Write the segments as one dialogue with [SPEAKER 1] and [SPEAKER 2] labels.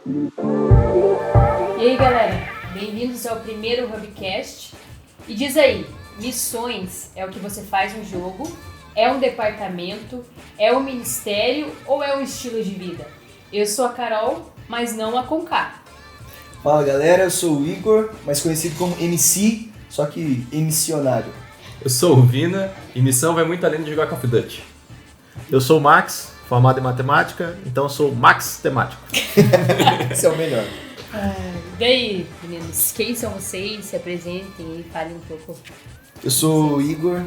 [SPEAKER 1] E aí galera, bem-vindos ao primeiro Hubcast. E diz aí, missões é o que você faz no jogo? É um departamento? É um ministério? Ou é um estilo de vida? Eu sou a Carol, mas não a Conká.
[SPEAKER 2] Fala galera, eu sou o Igor, mais conhecido como MC, só que emissionário.
[SPEAKER 3] Eu sou o Vina e missão vai muito além de jogar Call of Duty.
[SPEAKER 4] Eu sou o Max, formado em matemática, então eu sou Max temático.
[SPEAKER 2] Esse é o melhor.
[SPEAKER 1] E daí, meninos, quem são vocês? Se apresentem e falem um pouco.
[SPEAKER 2] Eu sou o Igor,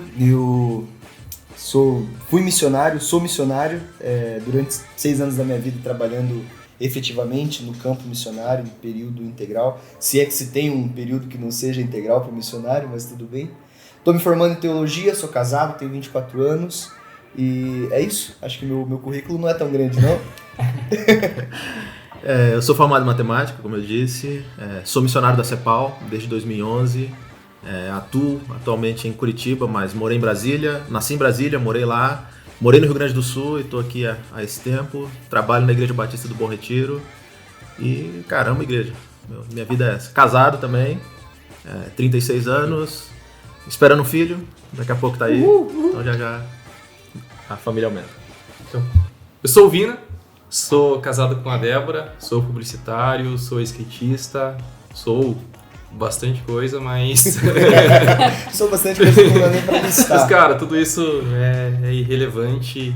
[SPEAKER 2] fui missionário, sou missionário, durante 6 anos da minha vida trabalhando efetivamente no campo missionário, em período integral. Se é que se tem um período que não seja integral para o missionário, mas tudo bem. Estou me formando em teologia, sou casado, tenho 24 anos e é isso. Acho que meu currículo não é tão grande, não.
[SPEAKER 4] Eu sou formado em matemática, como eu disse, sou missionário da CEPAL desde 2011, atuo atualmente em Curitiba, mas morei em Brasília, nasci em Brasília, morei lá, morei no Rio Grande do Sul e estou aqui há esse tempo, trabalho na Igreja Batista do Bom Retiro e caramba, igreja, minha vida é essa. Casado também, 36 anos, esperando um filho, daqui a pouco tá aí, então já a família aumenta.
[SPEAKER 3] Então, eu sou o Vina, sou casado com a Débora, sou publicitário, sou skatista, sou bastante coisa, mas...
[SPEAKER 2] Sou bastante coisa que não dá nem pra listar.
[SPEAKER 3] Mas, cara, tudo isso é irrelevante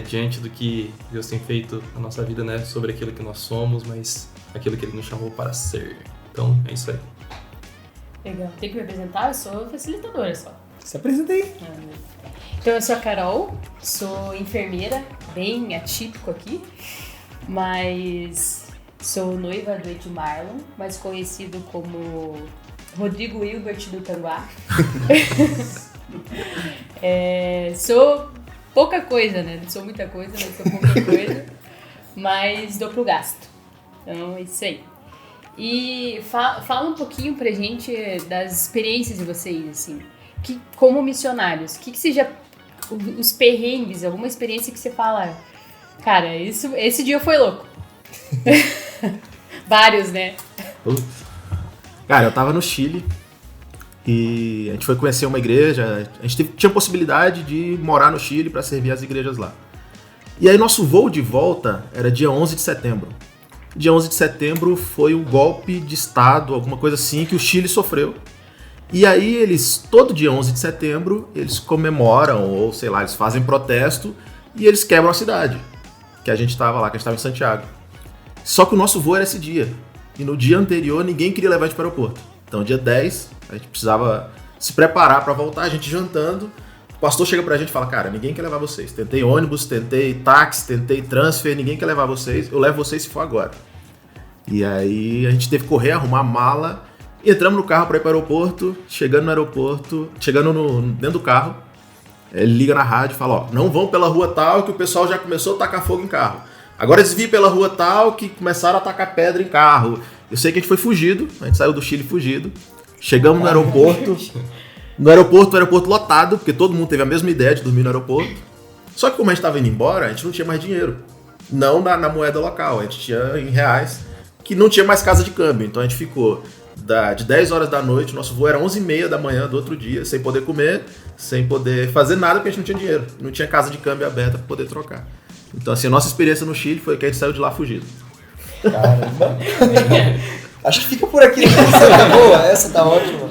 [SPEAKER 3] diante do que Deus tem feito na nossa vida, né? Sobre aquilo que nós somos, mas aquilo que Ele nos chamou para ser. Então, é isso aí.
[SPEAKER 1] Legal. Tem que me apresentar? Eu sou facilitadora só.
[SPEAKER 2] Se apresenta aí.
[SPEAKER 1] Então, eu sou a Carol, sou enfermeira, bem atípico aqui, mas sou noiva do Ed Marlon, mais conhecido como Rodrigo Hilbert do Tanguá. Sou pouca coisa, né? Não sou muita coisa, mas sou pouca coisa, mas dou pro gasto. Então, é isso aí. E fala um pouquinho pra gente das experiências de vocês, assim, como missionários. O que você já... Os perrengues, alguma experiência que você fala, cara, esse dia foi louco. Vários, né?
[SPEAKER 4] Cara, eu tava no Chile e a gente foi conhecer uma igreja, a gente tinha possibilidade de morar no Chile para servir as igrejas lá. E aí nosso voo de volta era dia 11 de setembro. Dia 11 de setembro foi um golpe de estado, alguma coisa assim, que o Chile sofreu. E aí todo dia 11 de setembro, eles comemoram, ou sei lá, eles fazem protesto e eles quebram a cidade, que a gente estava lá, que a gente estava em Santiago. Só que o nosso voo era esse dia, e no dia anterior ninguém queria levar a gente para o aeroporto. Então dia 10, a gente precisava se preparar para voltar, a gente jantando, o pastor chega pra gente e fala, cara, ninguém quer levar vocês. Tentei ônibus, tentei táxi, tentei transfer, ninguém quer levar vocês, eu levo vocês se for agora. E aí a gente teve que correr, arrumar a mala. Entramos no carro para ir para o aeroporto, chegando no aeroporto, dentro do carro, ele liga na rádio e fala, ó, não vão pela rua tal que o pessoal já começou a tacar fogo em carro. Agora eles vêm pela rua tal que começaram a tacar pedra em carro. Eu sei que a gente foi fugido, a gente saiu do Chile fugido, chegamos no aeroporto, o aeroporto lotado, porque todo mundo teve a mesma ideia de dormir no aeroporto. Só que como a gente estava indo embora, a gente não tinha mais dinheiro, não na moeda local, a gente tinha em reais, que não tinha mais casa de câmbio, então a gente ficou... de 10 horas da noite, nosso voo era 11h30 da manhã do outro dia, sem poder comer, sem poder fazer nada, porque a gente não tinha dinheiro, não tinha casa de câmbio aberta para poder trocar. Então, assim, a nossa experiência no Chile foi que a gente saiu de lá fugido.
[SPEAKER 2] Caramba! Acho que fica por aqui, né? Essa tá boa, essa tá ótima.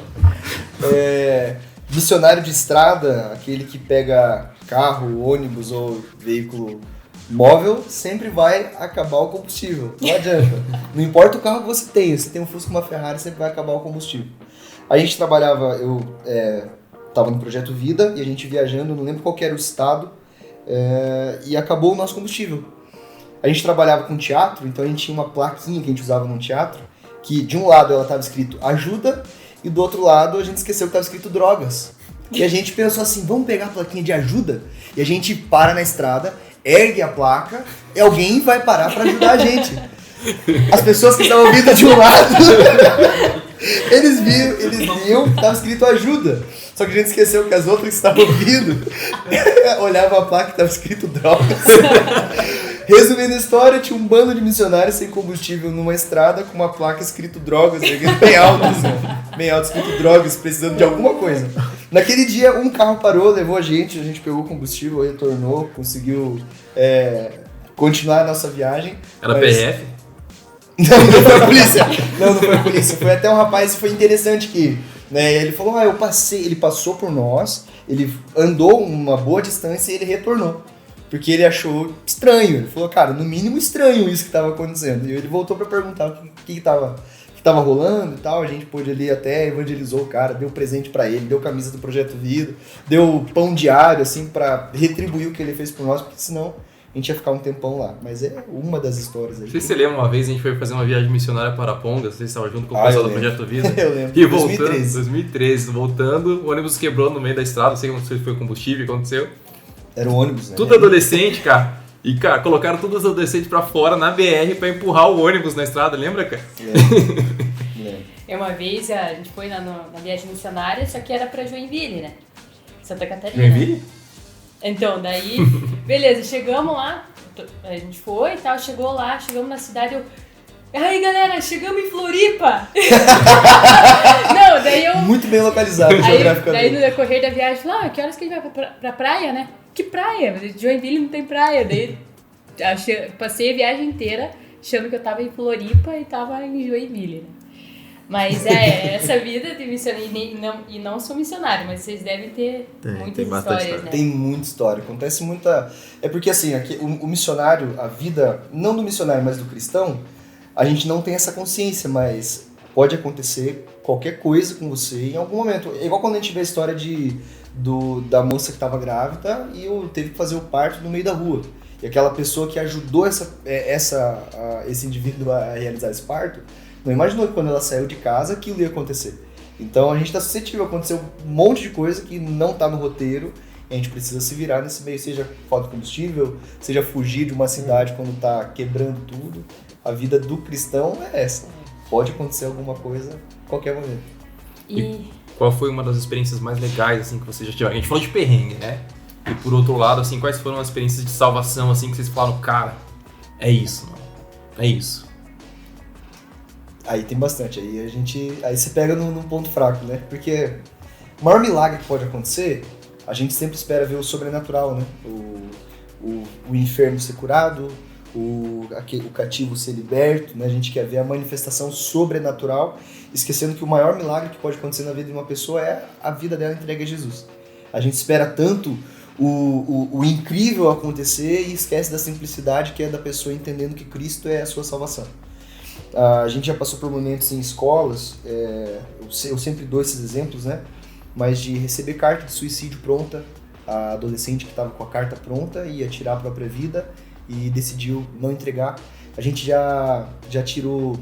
[SPEAKER 2] Missionário de estrada, aquele que pega carro, ônibus ou veículo móvel, sempre vai acabar o combustível. Não adianta. Não importa o carro que você tem um Fusca, uma Ferrari, sempre vai acabar o combustível. A gente trabalhava, eu estava no Projeto Vida e a gente viajando, não lembro qual que era o estado, e acabou o nosso combustível. A gente trabalhava com teatro, então a gente tinha uma plaquinha que a gente usava num teatro, que de um lado ela estava escrito ajuda e do outro lado a gente esqueceu que estava escrito drogas. E a gente pensou assim, vamos pegar a plaquinha de ajuda? E a gente para na estrada, ergue a placa e alguém vai parar para ajudar a gente. As pessoas que estavam vindo de um lado, eles viam que estava escrito ajuda. Só que a gente esqueceu que as outras que estavam vindo olhavam a placa que estava escrito drogas. Resumindo a história, tinha um bando de missionários sem combustível numa estrada com uma placa escrito drogas, bem alto, assim, bem alto, escrito drogas, precisando de alguma coisa. Naquele dia, um carro parou, levou a gente pegou combustível, retornou, conseguiu continuar a nossa viagem.
[SPEAKER 3] Era PRF?
[SPEAKER 2] Não foi a polícia. Não foi a polícia. Foi até um rapaz, foi interessante que, né, ele falou, eu passei, ele passou por nós, ele andou uma boa distância e ele retornou. Porque ele achou estranho. Ele falou, cara, no mínimo estranho isso que estava acontecendo. E ele voltou para perguntar o que tava rolando e tal. A gente pôde ali até evangelizou o cara, deu presente para ele, deu camisa do Projeto Vida, deu pão diário, assim, para retribuir o que ele fez por nós, porque senão a gente ia ficar um tempão lá. Mas é uma das histórias aí.
[SPEAKER 3] Não sei se você lembra, uma vez a gente foi fazer uma viagem missionária para Arapongas, você estava junto com o pessoal do Projeto Vida.
[SPEAKER 2] Eu lembro.
[SPEAKER 3] E voltando, 2013, voltando, o ônibus quebrou no meio da estrada, não sei se foi combustível, o que aconteceu.
[SPEAKER 2] Era um ônibus, né?
[SPEAKER 3] Tudo adolescente, cara. E, cara, colocaram todos os adolescentes pra fora na BR pra empurrar o ônibus na estrada, lembra, cara?
[SPEAKER 1] Uma vez a gente foi na viagem missionária, só que era pra Joinville, né? Santa Catarina.
[SPEAKER 3] Joinville?
[SPEAKER 1] Então, daí, beleza, chegamos lá, a gente foi e tal, chegamos na cidade, aí galera, chegamos em Floripa! Não, daí eu...
[SPEAKER 2] Muito bem localizado geograficamente.
[SPEAKER 1] Daí no decorrer da viagem, falei, que horas que a gente vai pra praia, né? Que praia? Joinville não tem praia. Daí passei a viagem inteira achando que eu tava em Floripa e tava em Joinville, né? Mas essa vida de missionário, e não sou missionário, mas vocês devem ter muitas histórias, né?
[SPEAKER 2] Tem muita história, acontece muita... É porque assim, aqui, o missionário, a vida, não do missionário, mas do cristão, a gente não tem essa consciência, mas pode acontecer qualquer coisa com você em algum momento. É igual quando a gente vê a história da moça que estava grávida e teve que fazer o parto no meio da rua. E aquela pessoa que ajudou esse indivíduo a realizar esse parto, não imaginou que quando ela saiu de casa aquilo ia acontecer. Então a gente está suscetível a acontecer um monte de coisa que não está no roteiro e a gente precisa se virar nesse meio, seja falta de combustível, seja fugir de uma cidade quando está quebrando tudo. A vida do cristão é essa. Pode acontecer alguma coisa a qualquer momento.
[SPEAKER 3] E qual foi uma das experiências mais legais assim, que você já tiveram? A gente falou de perrengue, né? E por outro lado, assim, quais foram as experiências de salvação assim, que vocês falaram, cara, é isso, mano. É isso.
[SPEAKER 2] Aí tem bastante, aí você pega num ponto fraco, né? Porque o maior milagre que pode acontecer, a gente sempre espera ver o sobrenatural, né? O enfermo ser curado, o cativo ser liberto, né? A gente quer ver a manifestação sobrenatural, esquecendo que o maior milagre que pode acontecer na vida de uma pessoa é a vida dela entregue a Jesus. A gente espera tanto o incrível acontecer e esquece da simplicidade que é da pessoa entendendo que Cristo é a sua salvação. A gente já passou por momentos em escolas, eu sempre dou esses exemplos, né? Mas de receber carta de suicídio pronta, a adolescente que estava com a carta pronta ia tirar a própria vida e decidiu não entregar. A gente já tirou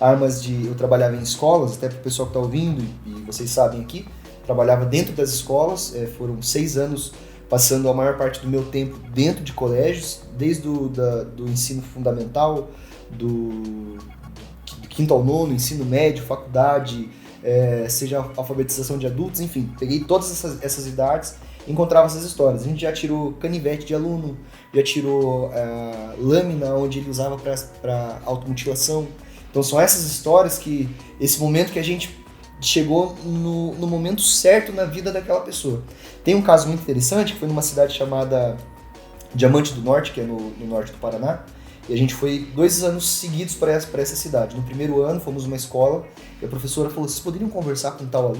[SPEAKER 2] armas eu trabalhava em escolas, até para o pessoal que está ouvindo, e vocês sabem aqui, trabalhava dentro das escolas, foram 6 anos passando a maior parte do meu tempo dentro de colégios, desde do ensino fundamental, do quinto ao nono, ensino médio, faculdade, seja alfabetização de adultos, enfim, peguei todas essas idades e encontrava essas histórias. A gente já tirou canivete de aluno, já tirou lâmina onde ele usava para automutilação. Então são essas histórias esse momento que a gente chegou no momento certo na vida daquela pessoa. Tem um caso muito interessante que foi numa cidade chamada Diamante do Norte, que é no norte do Paraná. E a gente foi 2 anos seguidos para essa cidade. No primeiro ano, fomos numa escola e a professora falou, vocês poderiam conversar com tal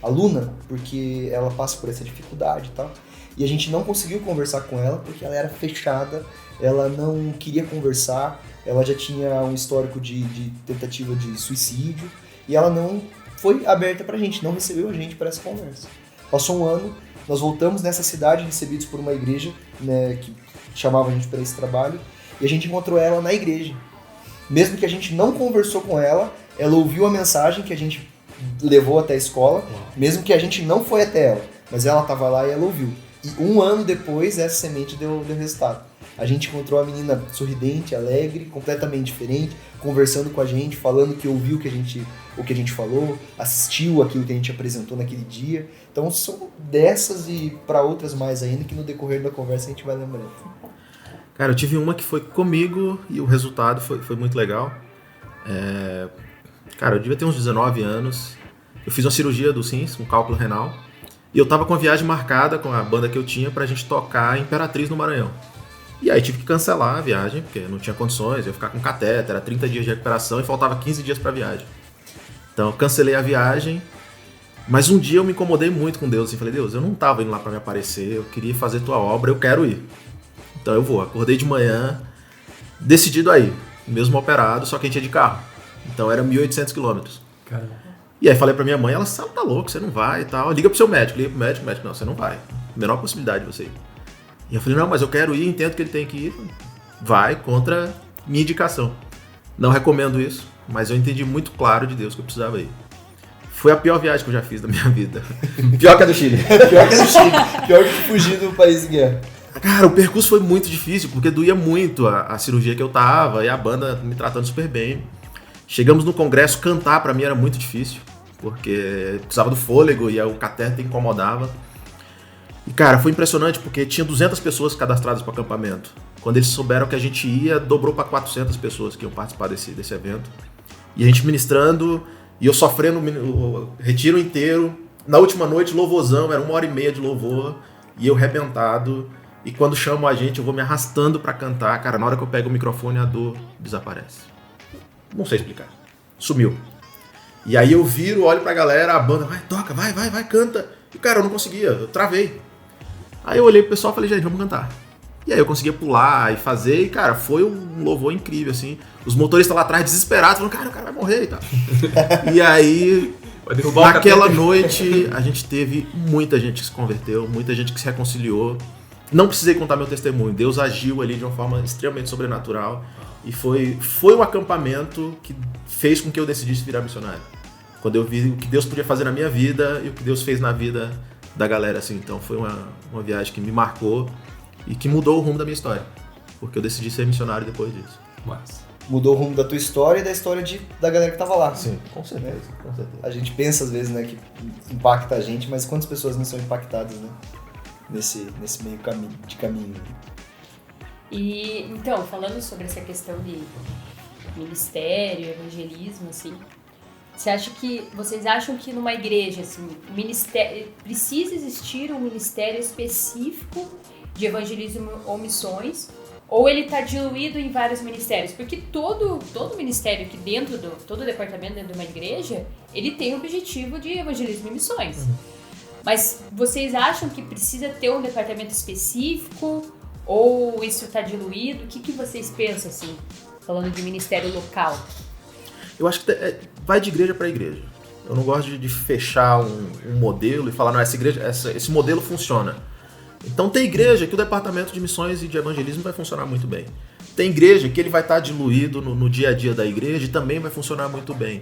[SPEAKER 2] aluna, porque ela passa por essa dificuldade e tal. E a gente não conseguiu conversar com ela porque ela era fechada, ela não queria conversar, ela já tinha um histórico de tentativa de suicídio e ela não foi aberta pra gente, não recebeu a gente para essa conversa. Passou um ano, nós voltamos nessa cidade, recebidos por uma igreja, né, que chamava a gente para esse trabalho, e a gente encontrou ela na igreja. Mesmo que a gente não conversou com ela ouviu a mensagem que a gente levou até a escola, mesmo que a gente não foi até ela, mas ela estava lá e ela ouviu. E 1 ano depois, essa semente deu resultado. A gente encontrou a menina sorridente, alegre, completamente diferente, conversando com a gente, falando que ouviu o que a gente falou, assistiu aquilo que a gente apresentou naquele dia. Então são dessas e para outras mais ainda que no decorrer da conversa a gente vai lembrando.
[SPEAKER 4] Cara, eu tive uma que foi comigo e o resultado foi muito legal. Cara, eu devia ter uns 19 anos. Eu fiz uma cirurgia dos rins, um cálculo renal. E eu tava com a viagem marcada com a banda que eu tinha pra gente tocar a Imperatriz no Maranhão. E aí tive que cancelar a viagem, porque não tinha condições, eu ia ficar com catéter, era 30 dias de recuperação e faltava 15 dias pra viagem. Então eu cancelei a viagem, mas um dia eu me incomodei muito com Deus, assim, falei, Deus, eu não tava indo lá pra me aparecer, eu queria fazer tua obra, eu quero ir. Então eu vou, acordei de manhã, decidido a ir, mesmo operado, só que a gente ia de carro. Então era 1.800 quilômetros.
[SPEAKER 3] Caramba.
[SPEAKER 4] E aí falei pra minha mãe, ela sabe, tá louco, você não vai e tal. Liga pro seu médico, o médico, não, você não vai. Menor possibilidade de você ir. E eu falei, não, mas eu quero ir, entendo que ele tem que ir. Vai contra minha indicação. Não recomendo isso, mas eu entendi muito claro de Deus que eu precisava ir. Foi a pior viagem que eu já fiz da minha vida. Pior que a do Chile.
[SPEAKER 2] Pior que do Chile. Pior que fugir do país de guerra.
[SPEAKER 4] Cara, o percurso foi muito difícil, porque doía muito a cirurgia que eu tava e a banda me tratando super bem. Chegamos no congresso, cantar pra mim era muito difícil, porque precisava do fôlego e o catéter incomodava. E cara, foi impressionante porque tinha 200 pessoas cadastradas para o acampamento. Quando eles souberam que a gente ia, dobrou para 400 pessoas que iam participar desse evento. E a gente ministrando, e eu sofrendo o retiro inteiro. Na última noite, louvorzão, era 1h30 de louvor, e eu arrebentado. E quando chamam a gente, eu vou me arrastando para cantar. Cara, na hora que eu pego o microfone, a dor desaparece. Não sei explicar. Sumiu. E aí eu viro, olho pra galera, a banda, vai, toca, vai, canta. E cara, eu não conseguia, eu travei. Aí eu olhei pro pessoal e falei, gente, vamos cantar. E aí eu conseguia pular e fazer, e cara, foi um louvor incrível, assim. Os motoristas lá atrás desesperados, falando, cara, o cara vai morrer e tal. E aí, naquela noite, a gente teve muita gente que se converteu, muita gente que se reconciliou. Não precisei contar meu testemunho, Deus agiu ali de uma forma extremamente sobrenatural. E foi um acampamento que fez com que eu decidisse virar missionário. Quando eu vi o que Deus podia fazer na minha vida e o que Deus fez na vida da galera, assim. Então foi uma viagem que me marcou e que mudou o rumo da minha história. Porque eu decidi ser missionário depois disso.
[SPEAKER 3] Mas...
[SPEAKER 2] Mudou o rumo da tua história e da história da galera que tava lá.
[SPEAKER 4] Sim, com certeza.
[SPEAKER 2] A gente pensa às vezes, né, que impacta a gente, mas quantas pessoas não são impactadas, né? Nesse meio de caminho.
[SPEAKER 1] E, então, falando sobre essa questão de ministério, evangelismo, assim, vocês acham que numa igreja, assim, precisa existir um ministério específico de evangelismo ou missões, ou ele está diluído em vários ministérios? Porque todo ministério aqui dentro todo departamento dentro de uma igreja, ele tem o objetivo de evangelismo e missões. Mas vocês acham que precisa ter um departamento específico? Ou isso está diluído? O que vocês pensam, assim, falando de ministério local?
[SPEAKER 4] Eu acho que vai de igreja para igreja. Eu não gosto de fechar um modelo e falar, não, esse modelo funciona. Então tem igreja que o departamento de missões e de evangelismo vai funcionar muito bem. Tem igreja que ele vai estar diluído no dia a dia da igreja e também vai funcionar muito bem.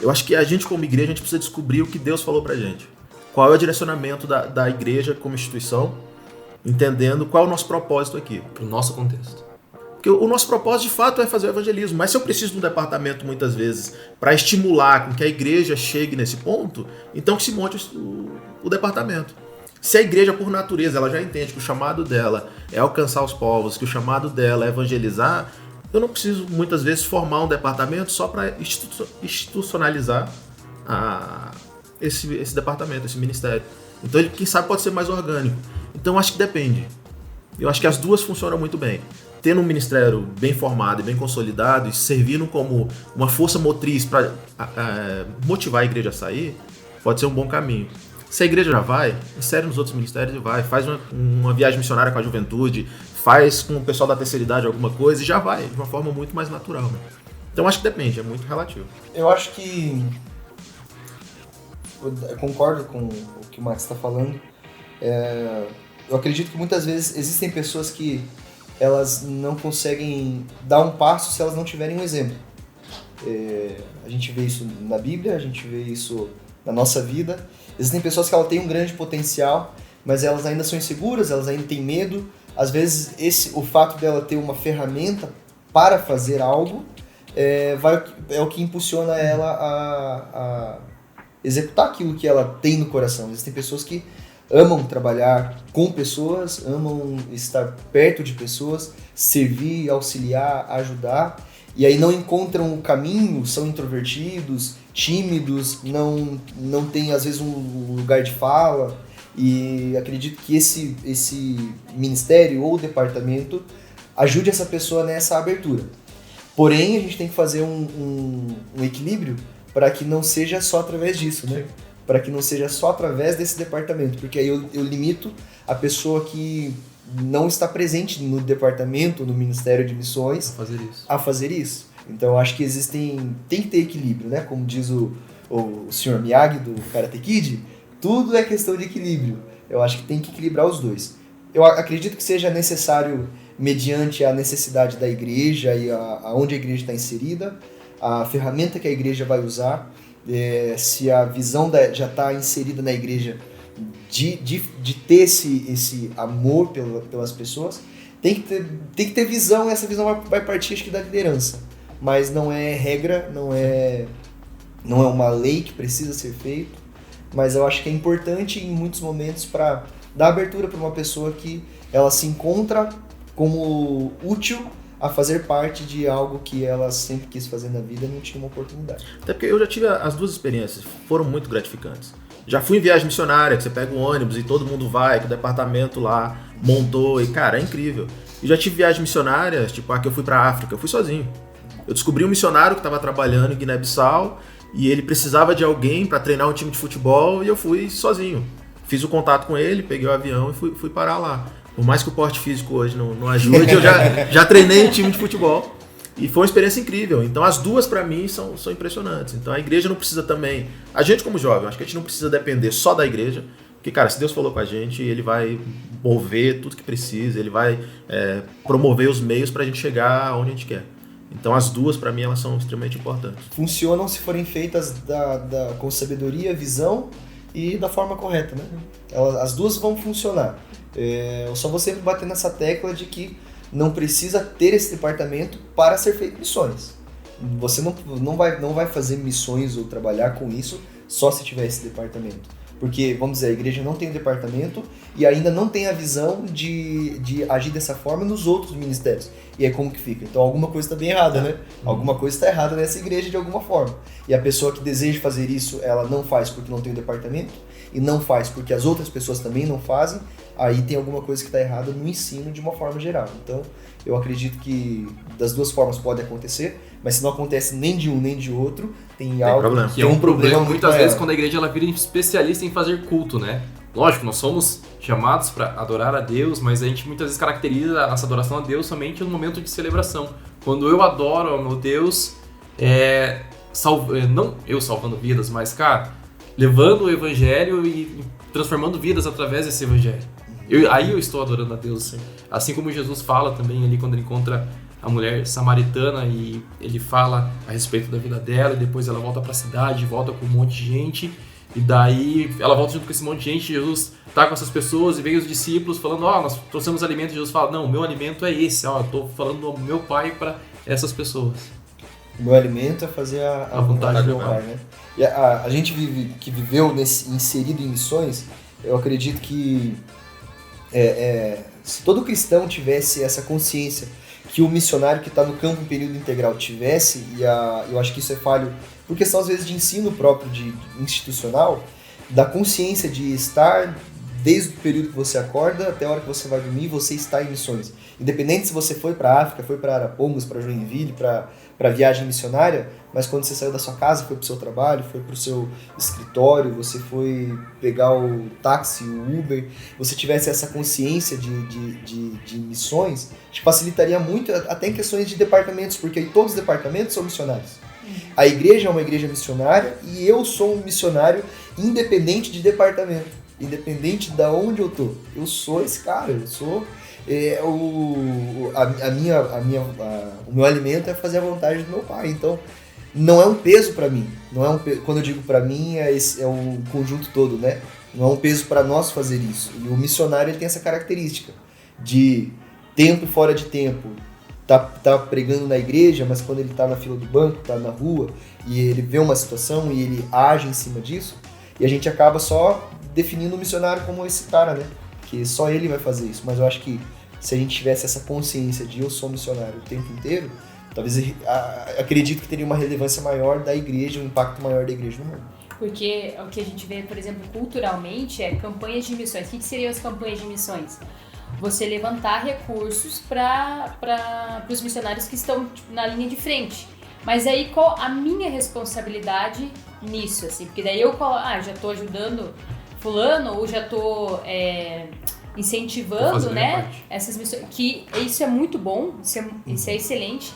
[SPEAKER 4] Eu acho que a gente como igreja, a gente precisa descobrir o que Deus falou pra gente. Qual é o direcionamento da igreja como instituição, entendendo qual é o nosso propósito aqui.
[SPEAKER 3] Pro nosso contexto.
[SPEAKER 4] Porque o nosso propósito, de fato, é fazer o evangelismo. Mas se eu preciso de um departamento, muitas vezes, para estimular com que a igreja chegue nesse ponto, então que se monte o departamento. Se a igreja, por natureza, ela já entende que o chamado dela é alcançar os povos, que o chamado dela é evangelizar, eu não preciso, muitas vezes, formar um departamento só para institucionalizar esse departamento, esse ministério. Então, ele, quem sabe, pode ser mais orgânico. Então, eu acho que depende. Eu acho que as duas funcionam muito bem. Tendo um ministério bem formado e bem consolidado e servindo como uma força motriz para motivar a igreja a sair, pode ser um bom caminho. Se a igreja já vai, insere nos outros ministérios e vai. Faz uma viagem missionária com a juventude, faz com o pessoal da terceira idade alguma coisa e já vai, de uma forma muito mais natural. Né? Então acho que depende, é muito relativo.
[SPEAKER 2] Eu acho que... Eu concordo com o que o Max está falando. Eu acredito que muitas vezes existem pessoas que elas não conseguem dar um passo se elas não tiverem um exemplo. A gente vê isso na Bíblia, a gente vê isso na nossa vida. Existem pessoas que elas têm um grande potencial, mas elas ainda são inseguras, elas ainda têm medo. Às vezes o fato dela ter uma ferramenta para fazer algo é o que impulsiona ela a executar aquilo que ela tem no coração. Existem pessoas que amam trabalhar com pessoas, amam estar perto de pessoas, servir, auxiliar, ajudar, e aí não encontram o caminho, são introvertidos, tímidos, não tem às vezes um lugar de fala, e acredito que esse ministério ou departamento ajude essa pessoa nessa abertura. Porém, a gente tem que fazer um equilíbrio para que não seja só através disso, né? Para que não seja só através desse departamento, porque aí eu limito a pessoa que não está presente no departamento, no Ministério de Missões, a fazer isso. Então, eu acho que tem que ter equilíbrio, né? Como diz o Sr. Miyagi do Karate Kid, tudo é questão de equilíbrio. Eu acho que tem que equilibrar os dois. Eu acredito que seja necessário, mediante a necessidade da igreja e aonde a igreja está inserida, a ferramenta que a igreja vai usar, se a visão já está inserida na igreja de ter esse amor pelas pessoas, tem que ter visão, e essa visão vai partir, acho que, da liderança. Mas não é regra, não é uma lei que precisa ser feito, mas eu acho que é importante em muitos momentos para dar abertura para uma pessoa que ela se encontra como útil a fazer parte de algo que ela sempre quis fazer na vida e não tinha uma oportunidade.
[SPEAKER 4] Até porque eu já tive as duas experiências, foram muito gratificantes. Já fui em viagem missionária, que você pega um ônibus e todo mundo vai, que o departamento lá montou, e cara, é incrível. E já tive viagem missionária, tipo a que eu fui pra África, eu fui sozinho. Eu descobri um missionário que estava trabalhando em Guiné-Bissau e ele precisava de alguém para treinar um time de futebol e eu fui sozinho. Fiz o contato com ele, peguei o avião e fui parar lá. Por mais que o porte físico hoje não ajude, eu já treinei em time de futebol. E foi uma experiência incrível. Então as duas para mim são impressionantes. Então a igreja não precisa também... A gente como jovem, acho que a gente não precisa depender só da igreja. Porque, cara, se Deus falou com a gente, Ele vai mover tudo que precisa. Ele vai promover os meios para a gente chegar onde a gente quer. Então as duas, para mim, elas são extremamente importantes.
[SPEAKER 2] Funcionam se forem feitas com sabedoria, visão e da forma correta, né? As duas vão funcionar. Eu só vou sempre bater nessa tecla de que não precisa ter esse departamento para ser feito missões. Você não vai fazer missões ou trabalhar com isso só se tiver esse departamento. Porque, vamos dizer, a igreja não tem um departamento e ainda não tem a visão de agir dessa forma nos outros ministérios. E aí como que fica? Então alguma coisa está bem errada, né? Alguma coisa está errada nessa igreja de alguma forma. E a pessoa que deseja fazer isso, ela não faz porque não tem um departamento e não faz porque as outras pessoas também não fazem, aí tem alguma coisa que está errada no ensino de uma forma geral. Então, eu acredito que das duas formas pode acontecer, mas se não acontece nem de um nem de outro, tem algo
[SPEAKER 3] problema. Que é um problema muitas vezes quando a igreja ela vira especialista em fazer culto, né? Lógico, nós somos chamados para adorar a Deus, mas a gente muitas vezes caracteriza essa adoração a Deus somente no momento de celebração. Quando eu adoro ao meu Deus, não eu salvando vidas, mas, cara, levando o evangelho e transformando vidas através desse evangelho. Aí eu estou adorando a Deus. Assim como Jesus fala também ali quando ele encontra a mulher samaritana e ele fala a respeito da vida dela, e depois ela volta para a cidade, volta com um monte de gente, e daí ela volta junto com esse monte de gente, Jesus tá com essas pessoas e vem os discípulos falando, nós trouxemos alimento, e Jesus fala, não, o meu alimento é esse, eu tô falando do meu Pai para essas pessoas.
[SPEAKER 2] O meu alimento é fazer a vontade do meu Pai, né? E a gente que viveu inserido em missões, eu acredito que se todo cristão tivesse essa consciência que o missionário que está no campo em período integral tivesse, eu acho que isso é falho por questão às vezes de ensino próprio, de institucional, da consciência de estar desde o período que você acorda até a hora que você vai dormir, você está em missões. Independente se você foi para a África, foi para Arapongas, para Joinville, para viagem missionária, mas quando você saiu da sua casa, foi para o seu trabalho, foi para o seu escritório, você foi pegar o táxi, o Uber, você tivesse essa consciência de missões, te facilitaria muito até em questões de departamentos, porque todos os departamentos são missionários. A igreja é uma igreja missionária e eu sou um missionário independente de departamento, independente de onde eu tô. Eu sou esse cara, eu sou... o meu alimento é fazer a vontade do meu Pai. Então, não é um peso para mim. Quando eu digo para mim, é um conjunto todo, né? Não é um peso para nós fazer isso. E o missionário ele tem essa característica de tempo e fora de tempo. Tá pregando na igreja, mas quando ele tá na fila do banco, tá na rua, e ele vê uma situação e ele age em cima disso, e a gente acaba só definindo o missionário como esse cara, né? Que só ele vai fazer isso. Mas eu acho que se a gente tivesse essa consciência de eu sou missionário o tempo inteiro, talvez acredito que teria uma relevância maior da igreja, um impacto maior da igreja no mundo.
[SPEAKER 1] Porque o que a gente vê, por exemplo, culturalmente, é campanhas de missões. O que seriam as campanhas de missões? Você levantar recursos para os missionários que estão tipo, na linha de frente. Mas aí qual a minha responsabilidade nisso? Assim? Porque daí eu já estou ajudando fulano ou já estou incentivando, né, essas missões. Que isso é muito bom, isso é excelente,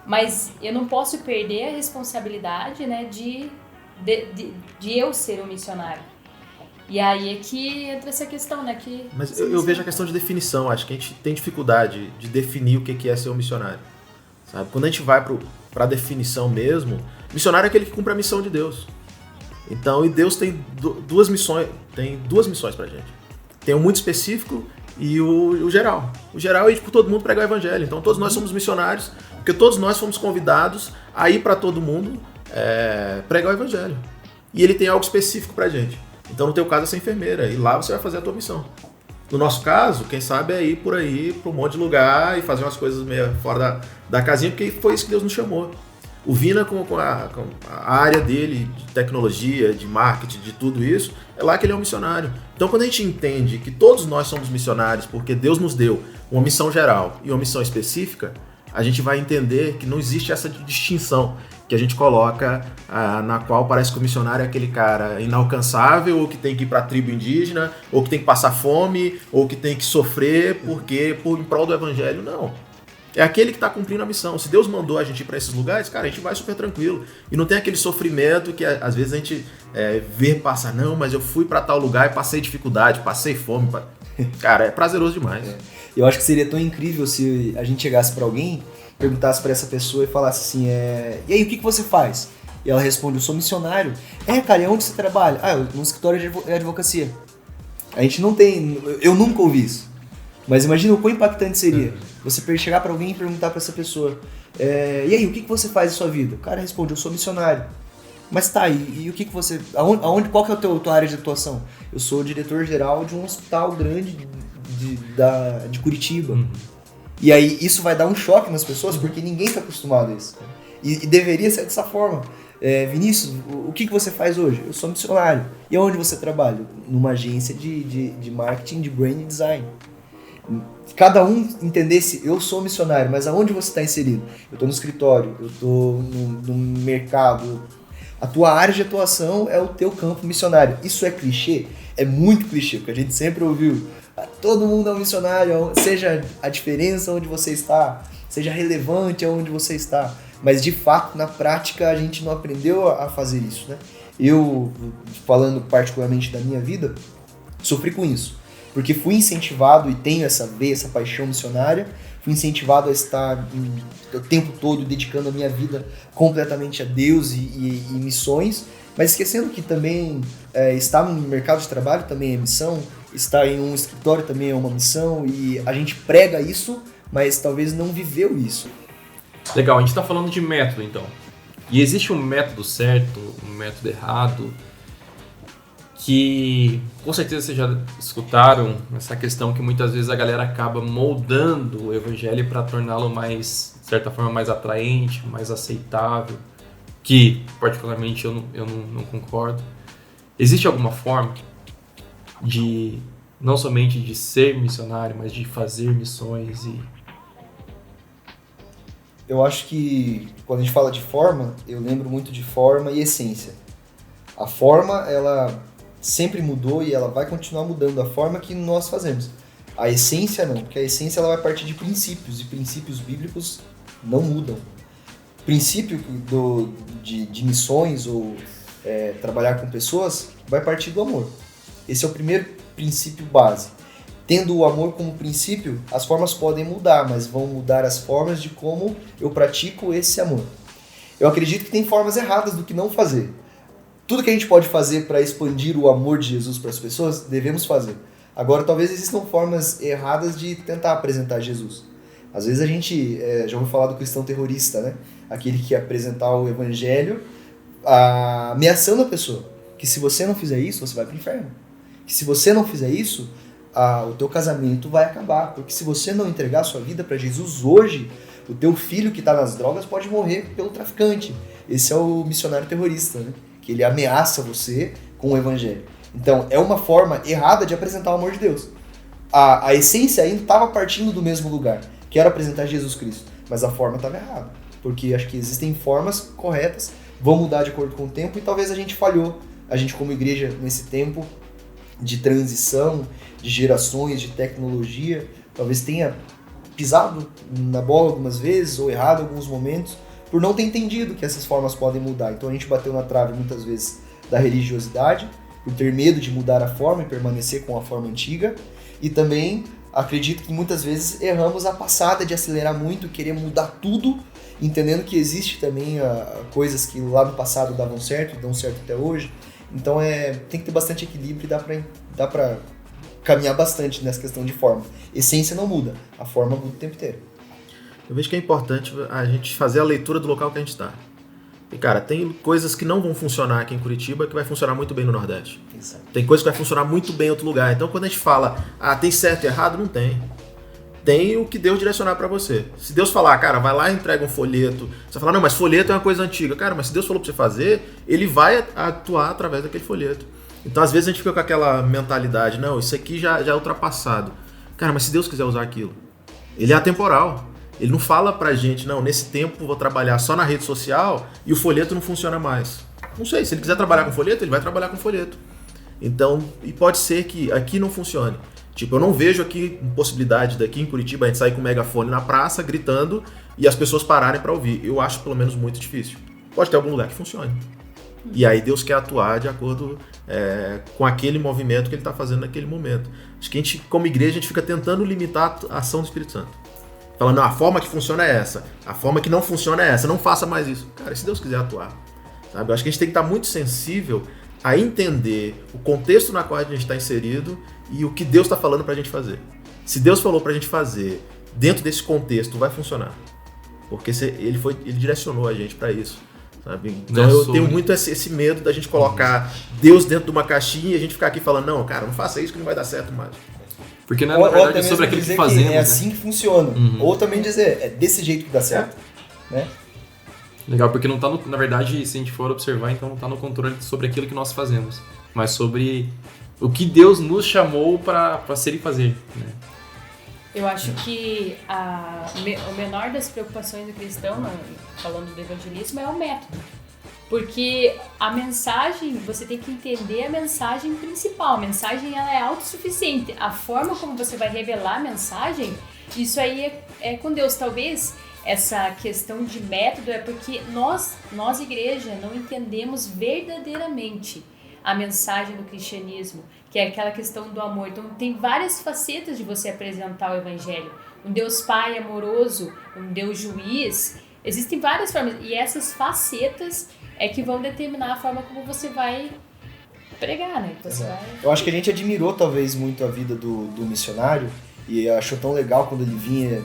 [SPEAKER 1] mas eu não posso perder a responsabilidade, né, de eu ser um missionário. E aí é que entra essa questão, né?
[SPEAKER 4] Mas eu vejo a questão de definição. Acho que a gente tem dificuldade de definir o que é ser um missionário. Sabe? Quando a gente vai para a definição mesmo, missionário é aquele que cumpre a missão de Deus. Então, e Deus tem duas missões pra gente. Tem o muito específico e o geral. O geral é tipo todo mundo pregar o evangelho. Então, todos nós somos missionários, porque todos nós fomos convidados a ir para todo mundo pregar o evangelho. E ele tem algo específico pra gente. Então, no teu caso, é ser enfermeira. E lá você vai fazer a tua missão. No nosso caso, quem sabe é ir por aí, para um monte de lugar e fazer umas coisas meio fora da casinha, porque foi isso que Deus nos chamou. O Vina, com a área dele de tecnologia, de marketing, de tudo isso, é lá que ele é um missionário. Então, quando a gente entende que todos nós somos missionários, porque Deus nos deu uma missão geral e uma missão específica, a gente vai entender que não existe essa distinção que a gente coloca, na qual parece que o missionário é aquele cara inalcançável, ou que tem que ir para a tribo indígena, ou que tem que passar fome, ou que tem que sofrer em prol do evangelho. Não. É aquele que está cumprindo a missão. Se Deus mandou a gente ir para esses lugares, cara, a gente vai super tranquilo. E não tem aquele sofrimento que às vezes a gente vê passar, não, mas eu fui para tal lugar e passei dificuldade, passei fome. Cara, é prazeroso demais.
[SPEAKER 2] Eu acho que seria tão incrível se a gente chegasse para alguém, perguntasse para essa pessoa e falasse assim, e aí, o que você faz? E ela responde, eu sou missionário. Cara, e onde você trabalha? No escritório de advocacia. A gente não tem, eu nunca ouvi isso. Mas imagina o quão impactante seria você chegar para alguém e perguntar para essa pessoa, e aí, o que você faz na sua vida? O cara responde, eu sou missionário. Mas tá, e o que você, qual que é a tua área de atuação? Eu sou diretor-geral de um hospital grande de Curitiba. E aí isso vai dar um choque nas pessoas, porque ninguém está acostumado a isso. E deveria ser dessa forma. Vinícius, o que você faz hoje? Eu sou missionário. E onde você trabalha? Numa agência de marketing, de brand design. Cada um entendesse, eu sou missionário, mas aonde você está inserido? Eu estou no escritório, eu estou no mercado. A tua área de atuação é o teu campo missionário. Isso é clichê? É muito clichê, porque a gente sempre ouviu. Todo mundo é um missionário, seja a diferença onde você está, seja relevante aonde você está. Mas, de fato, na prática, a gente não aprendeu a fazer isso, né? Eu, falando particularmente da minha vida, sofri com isso. Porque fui incentivado e tenho essa paixão missionária, fui incentivado a estar o tempo todo dedicando a minha vida completamente a Deus e missões, mas esquecendo que também estar no mercado de trabalho também é missão, estar em um escritório também é uma missão, e a gente prega isso, mas talvez não viveu isso.
[SPEAKER 3] Legal, a gente está falando de método então. E existe um método certo, um método errado, que com certeza vocês já escutaram essa questão que muitas vezes a galera acaba moldando o evangelho para torná-lo mais, de certa forma, mais atraente, mais aceitável, que particularmente eu não concordo. Existe alguma forma de não somente de ser missionário, mas de fazer missões?
[SPEAKER 2] Eu acho que quando a gente fala de forma, eu lembro muito de forma e essência. A forma, ela sempre mudou e ela vai continuar mudando a forma que nós fazemos. A essência não, porque a essência ela vai partir de princípios, e princípios bíblicos não mudam. O princípio de missões ou trabalhar com pessoas vai partir do amor. Esse é o primeiro princípio base. Tendo o amor como princípio, as formas podem mudar, mas vão mudar as formas de como eu pratico esse amor. Eu acredito que tem formas erradas do que não fazer. Tudo que a gente pode fazer para expandir o amor de Jesus para as pessoas, devemos fazer. Agora, talvez existam formas erradas de tentar apresentar Jesus. Às vezes a gente já ouviu falar do cristão terrorista, né? Aquele que apresentar o evangelho ameaçando a pessoa. Que se você não fizer isso, você vai para o inferno. Que se você não fizer isso, o teu casamento vai acabar. Porque se você não entregar a sua vida para Jesus hoje, o teu filho que está nas drogas pode morrer pelo traficante. Esse é o missionário terrorista, né? Que ele ameaça você com o evangelho. Então, é uma forma errada de apresentar o amor de Deus. A essência ainda estava partindo do mesmo lugar, que era apresentar Jesus Cristo. Mas a forma estava errada. Porque acho que existem formas corretas, vão mudar de acordo com o tempo, e talvez a gente falhou. A gente, como igreja, nesse tempo de transição, de gerações, de tecnologia, talvez tenha pisado na bola algumas vezes, ou errado em alguns momentos, por não ter entendido que essas formas podem mudar. Então a gente bateu na trave muitas vezes da religiosidade, por ter medo de mudar a forma e permanecer com a forma antiga, e também acredito que muitas vezes erramos a passada de acelerar muito, querer mudar tudo, entendendo que existe também coisas que lá no passado davam certo e dão certo até hoje. Então tem que ter bastante equilíbrio e dá pra caminhar bastante nessa questão de forma. Essência não muda, a forma muda o tempo inteiro.
[SPEAKER 4] Eu vejo que é importante a gente fazer a leitura do local que a gente está. E, cara, tem coisas que não vão funcionar aqui em Curitiba que vai funcionar muito bem no Nordeste.
[SPEAKER 2] Exato.
[SPEAKER 4] Tem coisas que vai funcionar muito bem em outro lugar. Então, quando a gente fala, tem certo e errado, não tem. Tem o que Deus direcionar para você. Se Deus falar, cara, vai lá e entrega um folheto. Você vai falar, não, mas folheto é uma coisa antiga. Cara, mas se Deus falou para você fazer, ele vai atuar através daquele folheto. Então, às vezes, a gente fica com aquela mentalidade, não, isso aqui já é ultrapassado. Cara, mas se Deus quiser usar aquilo, ele é atemporal. Ele não fala pra gente, não, nesse tempo vou trabalhar só na rede social e o folheto não funciona mais. Não sei, se ele quiser trabalhar com folheto, ele vai trabalhar com folheto. Então, e pode ser que aqui não funcione. Tipo, eu não vejo aqui possibilidade daqui em Curitiba a gente sair com o megafone na praça, gritando, e as pessoas pararem pra ouvir. Eu acho pelo menos muito difícil. Pode ter algum lugar que funcione. E aí Deus quer atuar de acordo com aquele movimento que ele está fazendo naquele momento. Acho que a gente, como igreja, a gente fica tentando limitar a ação do Espírito Santo. Falando, não, a forma que funciona é essa, a forma que não funciona é essa, não faça mais isso. Cara, se Deus quiser atuar, sabe? Eu acho que a gente tem que estar muito sensível a entender o contexto na qual a gente está inserido e o que Deus está falando para a gente fazer. Se Deus falou para a gente fazer dentro desse contexto, vai funcionar. Porque ele direcionou a gente para isso. Sabe? Então eu tenho muito esse medo da gente colocar Deus dentro de uma caixinha e a gente ficar aqui falando, não, cara, não faça isso que não vai dar certo mais.
[SPEAKER 3] Porque na verdade é sobre aquilo que fazemos.
[SPEAKER 2] É assim que funciona. Ou também dizer, é desse jeito que dá certo. Né?
[SPEAKER 3] Legal, porque não tá na verdade, se a gente for observar, então não tá no controle sobre aquilo que nós fazemos, mas sobre o que Deus nos chamou para ser e fazer. Né?
[SPEAKER 1] Eu acho que o menor das preocupações do cristão, falando do evangelismo, é o método. Porque a mensagem, você tem que entender a mensagem principal. A mensagem ela é autossuficiente. A forma como você vai revelar a mensagem, isso aí é com Deus. Talvez essa questão de método é porque nós igreja, não entendemos verdadeiramente a mensagem do cristianismo, que é aquela questão do amor. Então tem várias facetas de você apresentar o evangelho. Um Deus Pai amoroso, um Deus juiz. Existem várias formas. E essas facetas é que vão determinar a forma como você vai pregar, né?
[SPEAKER 2] Eu acho que a gente admirou talvez muito a vida do missionário e achou tão legal quando ele vinha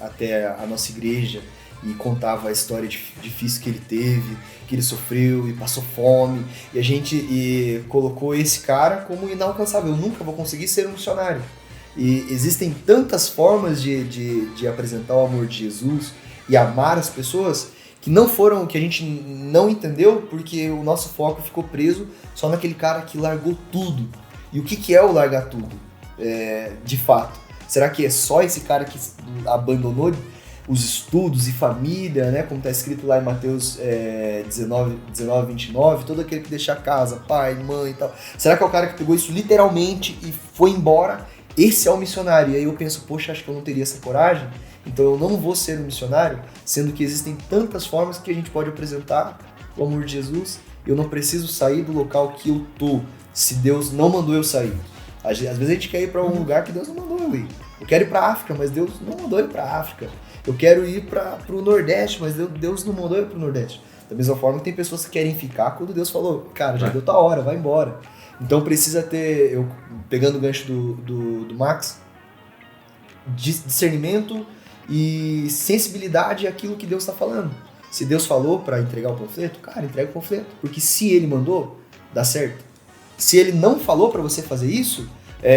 [SPEAKER 2] até a nossa igreja e contava a história difícil que ele teve, que ele sofreu e passou fome. E a gente colocou esse cara como inalcançável. Eu nunca vou conseguir ser um missionário. E existem tantas formas de apresentar o amor de Jesus e amar as pessoas que a gente não entendeu porque o nosso foco ficou preso só naquele cara que largou tudo. E o que é o largar tudo, de fato? Será que é só esse cara que abandonou os estudos e família, né? Como está escrito lá em Mateus 19, 29, todo aquele que deixa a casa, pai, mãe e tal. Será que é o cara que pegou isso literalmente e foi embora? Esse é o missionário. E aí eu penso, poxa, acho que eu não teria essa coragem. Então eu não vou ser um missionário, sendo que existem tantas formas que a gente pode apresentar o amor de Jesus. Eu não preciso sair do local que eu tô, se Deus não mandou eu sair. Às vezes a gente quer ir para um lugar que Deus não mandou eu ir. Eu quero ir para a África, mas Deus não mandou eu ir para a África. Eu quero ir para o Nordeste, mas Deus não mandou eu ir para o Nordeste. Da mesma forma que tem pessoas que querem ficar quando Deus falou, cara, já deu tua hora, vai embora. Então precisa ter, pegando o gancho do Max, discernimento e sensibilidade àquilo que Deus está falando. Se Deus falou para entregar o panfleto, cara, entrega o panfleto. Porque se ele mandou, dá certo. Se ele não falou para você fazer isso,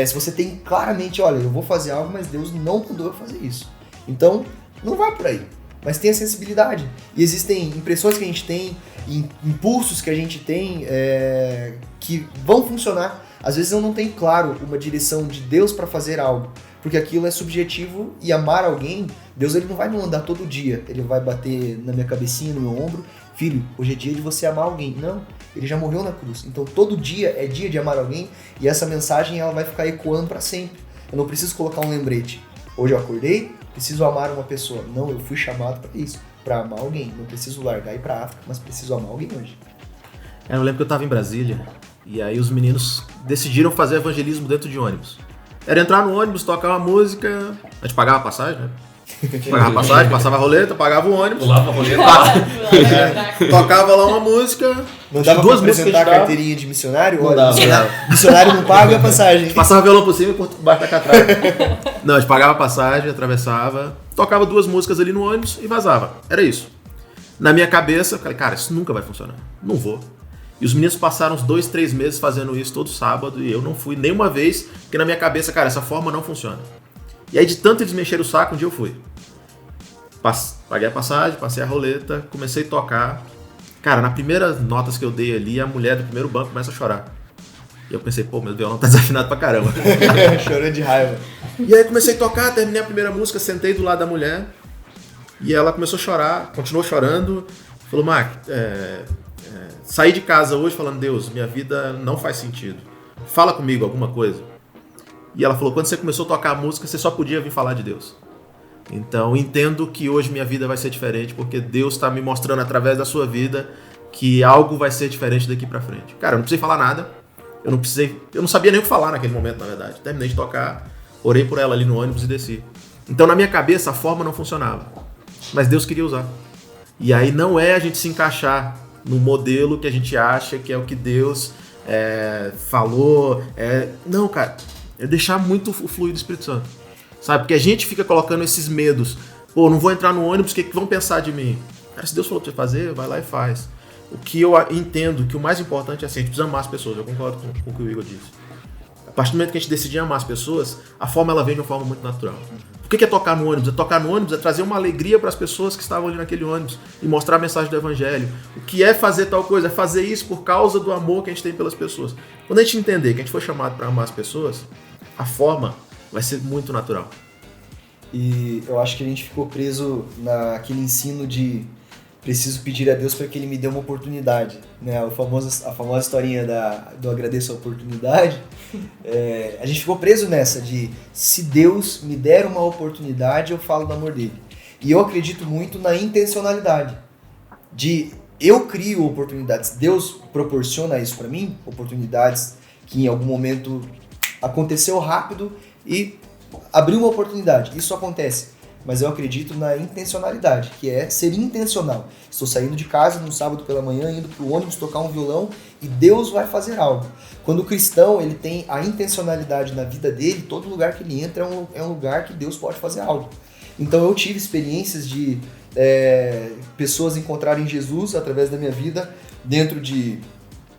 [SPEAKER 2] se você tem claramente, olha, eu vou fazer algo, mas Deus não mandou eu fazer isso. Então, não vai por aí. Mas tenha sensibilidade. E existem impressões que a gente tem, impulsos que a gente tem que vão funcionar. Às vezes eu não tenho claro uma direção de Deus para fazer algo, porque aquilo é subjetivo e amar alguém, Deus ele não vai me mandar todo dia, ele vai bater na minha cabecinha, no meu ombro, filho, hoje é dia de você amar alguém. Não, ele já morreu na cruz, então todo dia é dia de amar alguém e essa mensagem ela vai ficar ecoando para sempre. Eu não preciso colocar um lembrete, hoje eu acordei, preciso amar uma pessoa. Não, eu fui chamado para isso, para amar alguém, não preciso largar e ir para África, mas preciso amar alguém hoje.
[SPEAKER 4] Eu lembro que eu tava em Brasília e aí os meninos decidiram fazer evangelismo dentro de ônibus. Era entrar no ônibus, tocar uma música, a gente pagava a passagem, né? Pagava a passagem, passava a roleta, pagava o ônibus.
[SPEAKER 3] Pulava a roleta.
[SPEAKER 4] Tocava lá uma música.
[SPEAKER 2] Não dava
[SPEAKER 4] duas
[SPEAKER 2] pra apresentar a carteirinha de missionário? Olha, missionário não paga a passagem.
[SPEAKER 4] Passava violão por cima e por baixo da catraca. Não, a gente pagava a passagem, atravessava, tocava 2 músicas ali no ônibus e vazava. Era isso. Na minha cabeça, eu falei, cara, isso nunca vai funcionar. Não vou. E os meninos passaram uns 2, 3 meses fazendo isso todo sábado e eu não fui nenhuma vez, porque na minha cabeça, cara, essa forma não funciona. E aí de tanto eles me encheram o saco, um dia eu fui. Paguei a passagem, passei a roleta, comecei a tocar. Cara, nas primeiras notas que eu dei ali, a mulher do primeiro banco começa a chorar. E eu pensei, pô, meu violão tá desafinado pra caramba.
[SPEAKER 2] Chorando de raiva.
[SPEAKER 4] E aí comecei a tocar, terminei a primeira música, sentei do lado da mulher. E ela começou a chorar, continuou chorando. Falou, Mark, saí de casa hoje falando, Deus, minha vida não faz sentido. Fala comigo alguma coisa. E ela falou, quando você começou a tocar a música, você só podia vir falar de Deus. Então, entendo que hoje minha vida vai ser diferente, porque Deus está me mostrando através da sua vida que algo vai ser diferente daqui pra frente. Cara, eu não precisei falar nada. Eu não sabia nem o que falar naquele momento, na verdade. Terminei de tocar, orei por ela ali no ônibus e desci. Então, na minha cabeça, a forma não funcionava. Mas Deus queria usar. E aí não é a gente se encaixar no modelo que a gente acha que é o que Deus falou. Não, cara. É deixar muito o fluir do Espírito Santo. Sabe? Porque a gente fica colocando esses medos. Pô, não vou entrar no ônibus, o que vão pensar de mim? Cara, se Deus falou pra você fazer, vai lá e faz. O que eu entendo que o mais importante é assim, a gente precisa amar as pessoas. Eu concordo com o que o Igor disse. A partir do momento que a gente decidir amar as pessoas, a forma ela vem de uma forma muito natural. O que é tocar no ônibus? Tocar no ônibus é trazer uma alegria para as pessoas que estavam ali naquele ônibus e mostrar a mensagem do Evangelho. O que é fazer tal coisa? É fazer isso por causa do amor que a gente tem pelas pessoas. Quando a gente entender que a gente foi chamado para amar as pessoas, a forma vai ser muito natural.
[SPEAKER 2] E eu acho que a gente ficou preso naquele ensino de preciso pedir a Deus para que Ele me dê uma oportunidade, né? A famosa historinha do agradeço a oportunidade. A gente ficou preso nessa de se Deus me der uma oportunidade, eu falo do amor dele. E eu acredito muito na intencionalidade. De eu crio oportunidades, Deus proporciona isso para mim, oportunidades que em algum momento aconteceu rápido e abriu uma oportunidade. Isso acontece. Mas eu acredito na intencionalidade, que é ser intencional. Estou saindo de casa num sábado pela manhã, indo para o ônibus tocar um violão e Deus vai fazer algo. Quando o cristão ele tem a intencionalidade na vida dele, todo lugar que ele entra é um lugar que Deus pode fazer algo. Então eu tive experiências de pessoas encontrarem Jesus através da minha vida, dentro de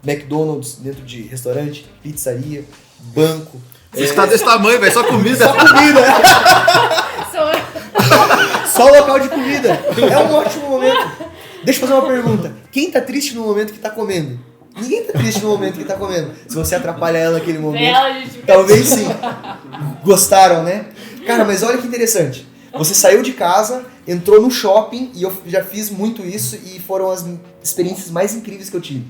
[SPEAKER 2] McDonald's, dentro de restaurante, pizzaria, banco.
[SPEAKER 4] Você está desse tamanho, velho, só comida.
[SPEAKER 2] Só comida. Só local de comida. É um ótimo momento. Deixa eu fazer uma pergunta. Quem tá triste no momento que tá comendo? Ninguém tá triste no momento que tá comendo. Se você atrapalha ela naquele momento, talvez sim. Gostaram, né? Cara, mas olha que interessante. Você saiu de casa, entrou no shopping, e eu já fiz muito isso, e foram as experiências mais incríveis que eu tive.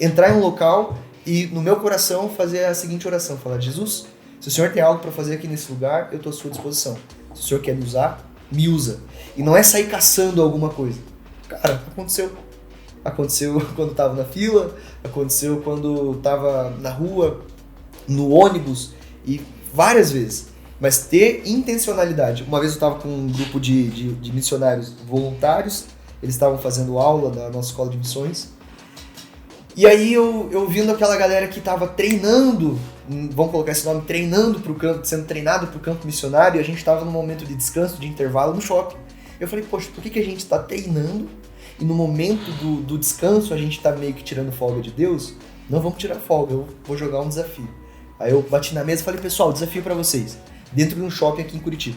[SPEAKER 2] Entrar em um local e, no meu coração, fazer a seguinte oração. Falar, Jesus, se o Senhor tem algo para fazer aqui nesse lugar, eu tô à sua disposição. Se o Senhor quer me usar, me usa. E não é sair caçando alguma coisa. Cara, aconteceu. Aconteceu quando tava na fila, aconteceu quando tava na rua, no ônibus, e várias vezes. Mas ter intencionalidade. Uma vez eu tava com um grupo de missionários voluntários, eles estavam fazendo aula na nossa escola de missões. E aí eu vendo aquela galera que tava treinando, vamos colocar esse nome, treinando pro campo, sendo treinado pro campo missionário, e a gente tava num momento de descanso, de intervalo no shopping. Eu falei, poxa, por que a gente tá treinando e no momento do descanso a gente tá meio que tirando folga de Deus? não vamos tirar folga, eu vou jogar um desafio. Aí eu bati na mesa e falei, pessoal, desafio pra vocês, dentro de um shopping aqui em Curitiba.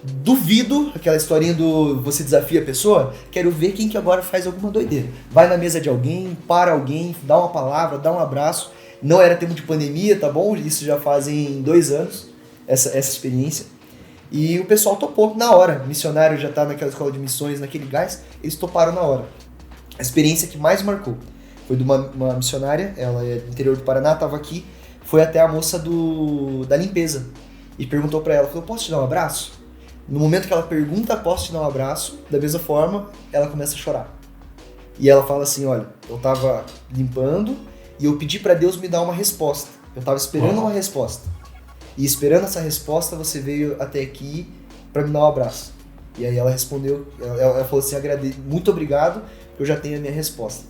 [SPEAKER 2] Duvido, aquela historinha do você desafia a pessoa, quero ver quem que agora faz alguma doideira. Vai na mesa de alguém, para alguém, dá uma palavra, dá um abraço. Não era tempo de pandemia, tá bom? Isso já fazem 2 anos, essa experiência. E o pessoal topou na hora. O missionário já tá naquela escola de missões, naquele gás, eles toparam na hora. A experiência que mais marcou foi de uma missionária, ela é do interior do Paraná, tava aqui, foi até a moça da limpeza e perguntou pra ela, falou, posso te dar um abraço? No momento que ela pergunta, posso te dar um abraço, da mesma forma, ela começa a chorar. E ela fala assim, olha, eu tava limpando e eu pedi pra Deus me dar uma resposta. Eu tava esperando uma resposta. E esperando essa resposta, você veio até aqui pra me dar um abraço. E aí ela respondeu, ela falou assim, muito obrigado, eu já tenho a minha resposta.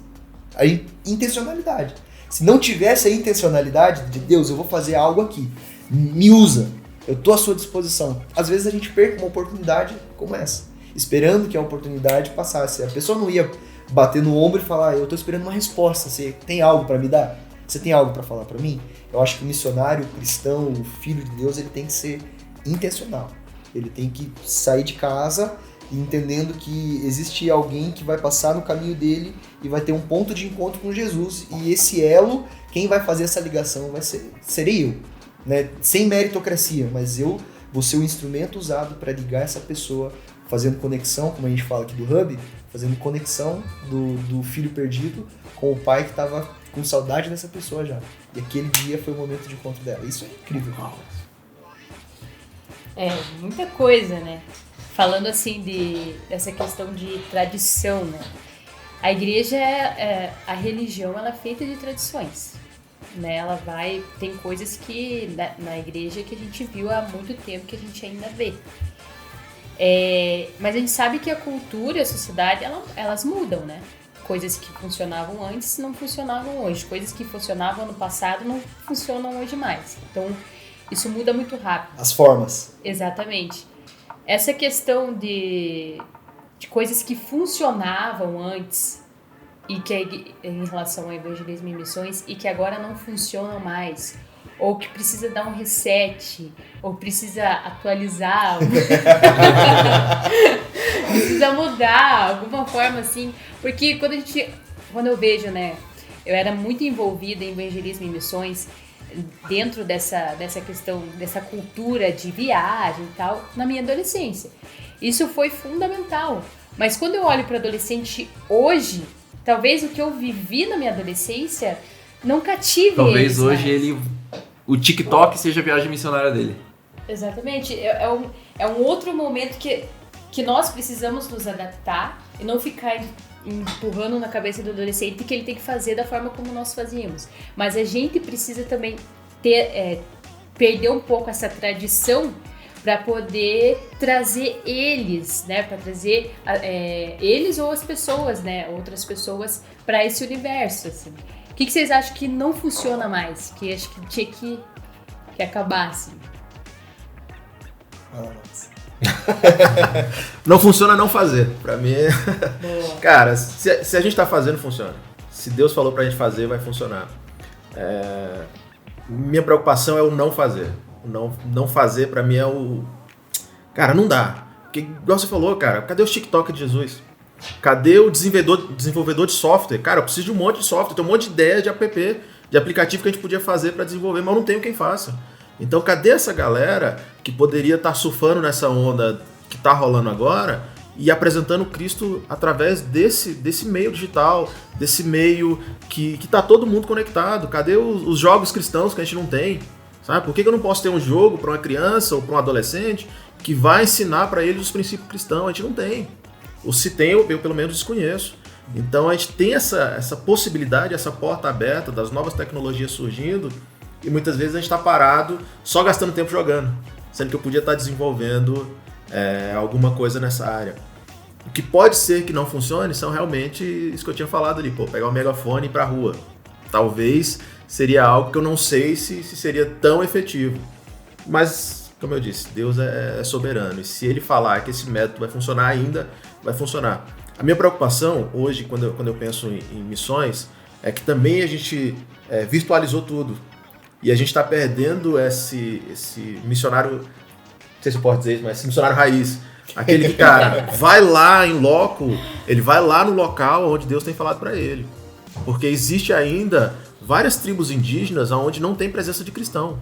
[SPEAKER 2] Aí, intencionalidade. Se não tivesse a intencionalidade de Deus, eu vou fazer algo aqui, me usa. Eu tô à sua disposição. Às vezes a gente perca uma oportunidade como essa, esperando que a oportunidade passasse. A pessoa não ia bater no ombro e falar, eu tô esperando uma resposta, você tem algo para me dar? Você tem algo para falar para mim? Eu acho que o missionário, o cristão, o filho de Deus, ele tem que ser intencional. Ele tem que sair de casa entendendo que existe alguém que vai passar no caminho dele e vai ter um ponto de encontro com Jesus. E esse elo, quem vai fazer essa ligação serei eu. Né? Sem meritocracia, mas eu vou ser o instrumento usado para ligar essa pessoa, fazendo conexão, como a gente fala aqui do Hub, fazendo conexão do filho perdido com o pai que estava com saudade dessa pessoa já. E aquele dia foi o momento de encontro dela. Isso é incrível.
[SPEAKER 1] É, muita coisa, né? Falando assim dessa questão de tradição, né? A igreja, a religião, ela é feita de tradições. Né, ela tem coisas que na igreja que a gente viu há muito tempo que a gente ainda vê. Mas a gente sabe que a cultura, a sociedade, elas mudam, né? Coisas que funcionavam antes não funcionavam hoje. Coisas que funcionavam no passado não funcionam hoje mais. Então, isso muda muito rápido.
[SPEAKER 2] As formas.
[SPEAKER 1] Exatamente. Essa questão de coisas que funcionavam antes e que em relação ao evangelismo e missões e que agora não funcionam mais, ou que precisa dar um reset, ou precisa atualizar, precisa mudar, alguma forma assim, porque quando eu vejo, né, eu era muito envolvida em evangelismo e missões dentro dessa questão, dessa cultura de viagem e tal, na minha adolescência. Isso foi fundamental, mas quando eu olho para adolescente hoje, talvez o que eu vivi na minha adolescência não cative
[SPEAKER 3] talvez
[SPEAKER 1] eles
[SPEAKER 3] hoje
[SPEAKER 1] mais.
[SPEAKER 3] O TikTok seja a viagem missionária dele.
[SPEAKER 1] Exatamente. É um outro momento que nós precisamos nos adaptar e não ficar empurrando na cabeça do adolescente que ele tem que fazer da forma como nós fazíamos. Mas a gente precisa também perder um pouco essa tradição para poder trazer eles, né, para trazer eles ou as pessoas, né, outras pessoas para esse universo, assim. O que vocês acham que não funciona mais, que acho que tinha que acabar, assim?
[SPEAKER 4] Não funciona não fazer, pra mim
[SPEAKER 1] Boa.
[SPEAKER 4] Cara, se a gente tá fazendo, funciona. Se Deus falou pra gente fazer, vai funcionar. Minha preocupação é o não fazer. Não fazer pra mim é o... Cara, não dá. Porque, igual você falou, cara, cadê o TikTok de Jesus? Cadê o desenvolvedor de software? Cara, eu preciso de um monte de software, tem um monte de ideia de app, de aplicativo que a gente podia fazer pra desenvolver, mas eu não tenho quem faça. Então, cadê essa galera que poderia estar surfando nessa onda que tá rolando agora e apresentando Cristo através desse meio digital, desse meio que tá todo mundo conectado? Cadê os jogos cristãos que a gente não tem? Sabe? Por que eu não posso ter um jogo para uma criança ou para um adolescente que vai ensinar para eles os princípios cristãos? A gente não tem. Ou se tem, eu pelo menos desconheço. Então a gente tem essa possibilidade, essa porta aberta das novas tecnologias surgindo e muitas vezes a gente está parado só gastando tempo jogando, sendo que eu podia estar desenvolvendo alguma coisa nessa área. O que pode ser que não funcione são realmente isso que eu tinha falado ali, pegar o megafone e ir para a rua. Talvez seria algo que eu não sei se seria tão efetivo. Mas, como eu disse, Deus é soberano. E se Ele falar que esse método vai funcionar ainda, vai funcionar. A minha preocupação hoje, quando eu penso em missões, é que também a gente virtualizou tudo. E a gente está perdendo esse missionário, não sei se eu posso dizer isso, mas esse missionário raiz. Aquele que, cara, vai lá em loco, ele vai lá no local onde Deus tem falado para ele. Porque existe ainda várias tribos indígenas onde não tem presença de cristão.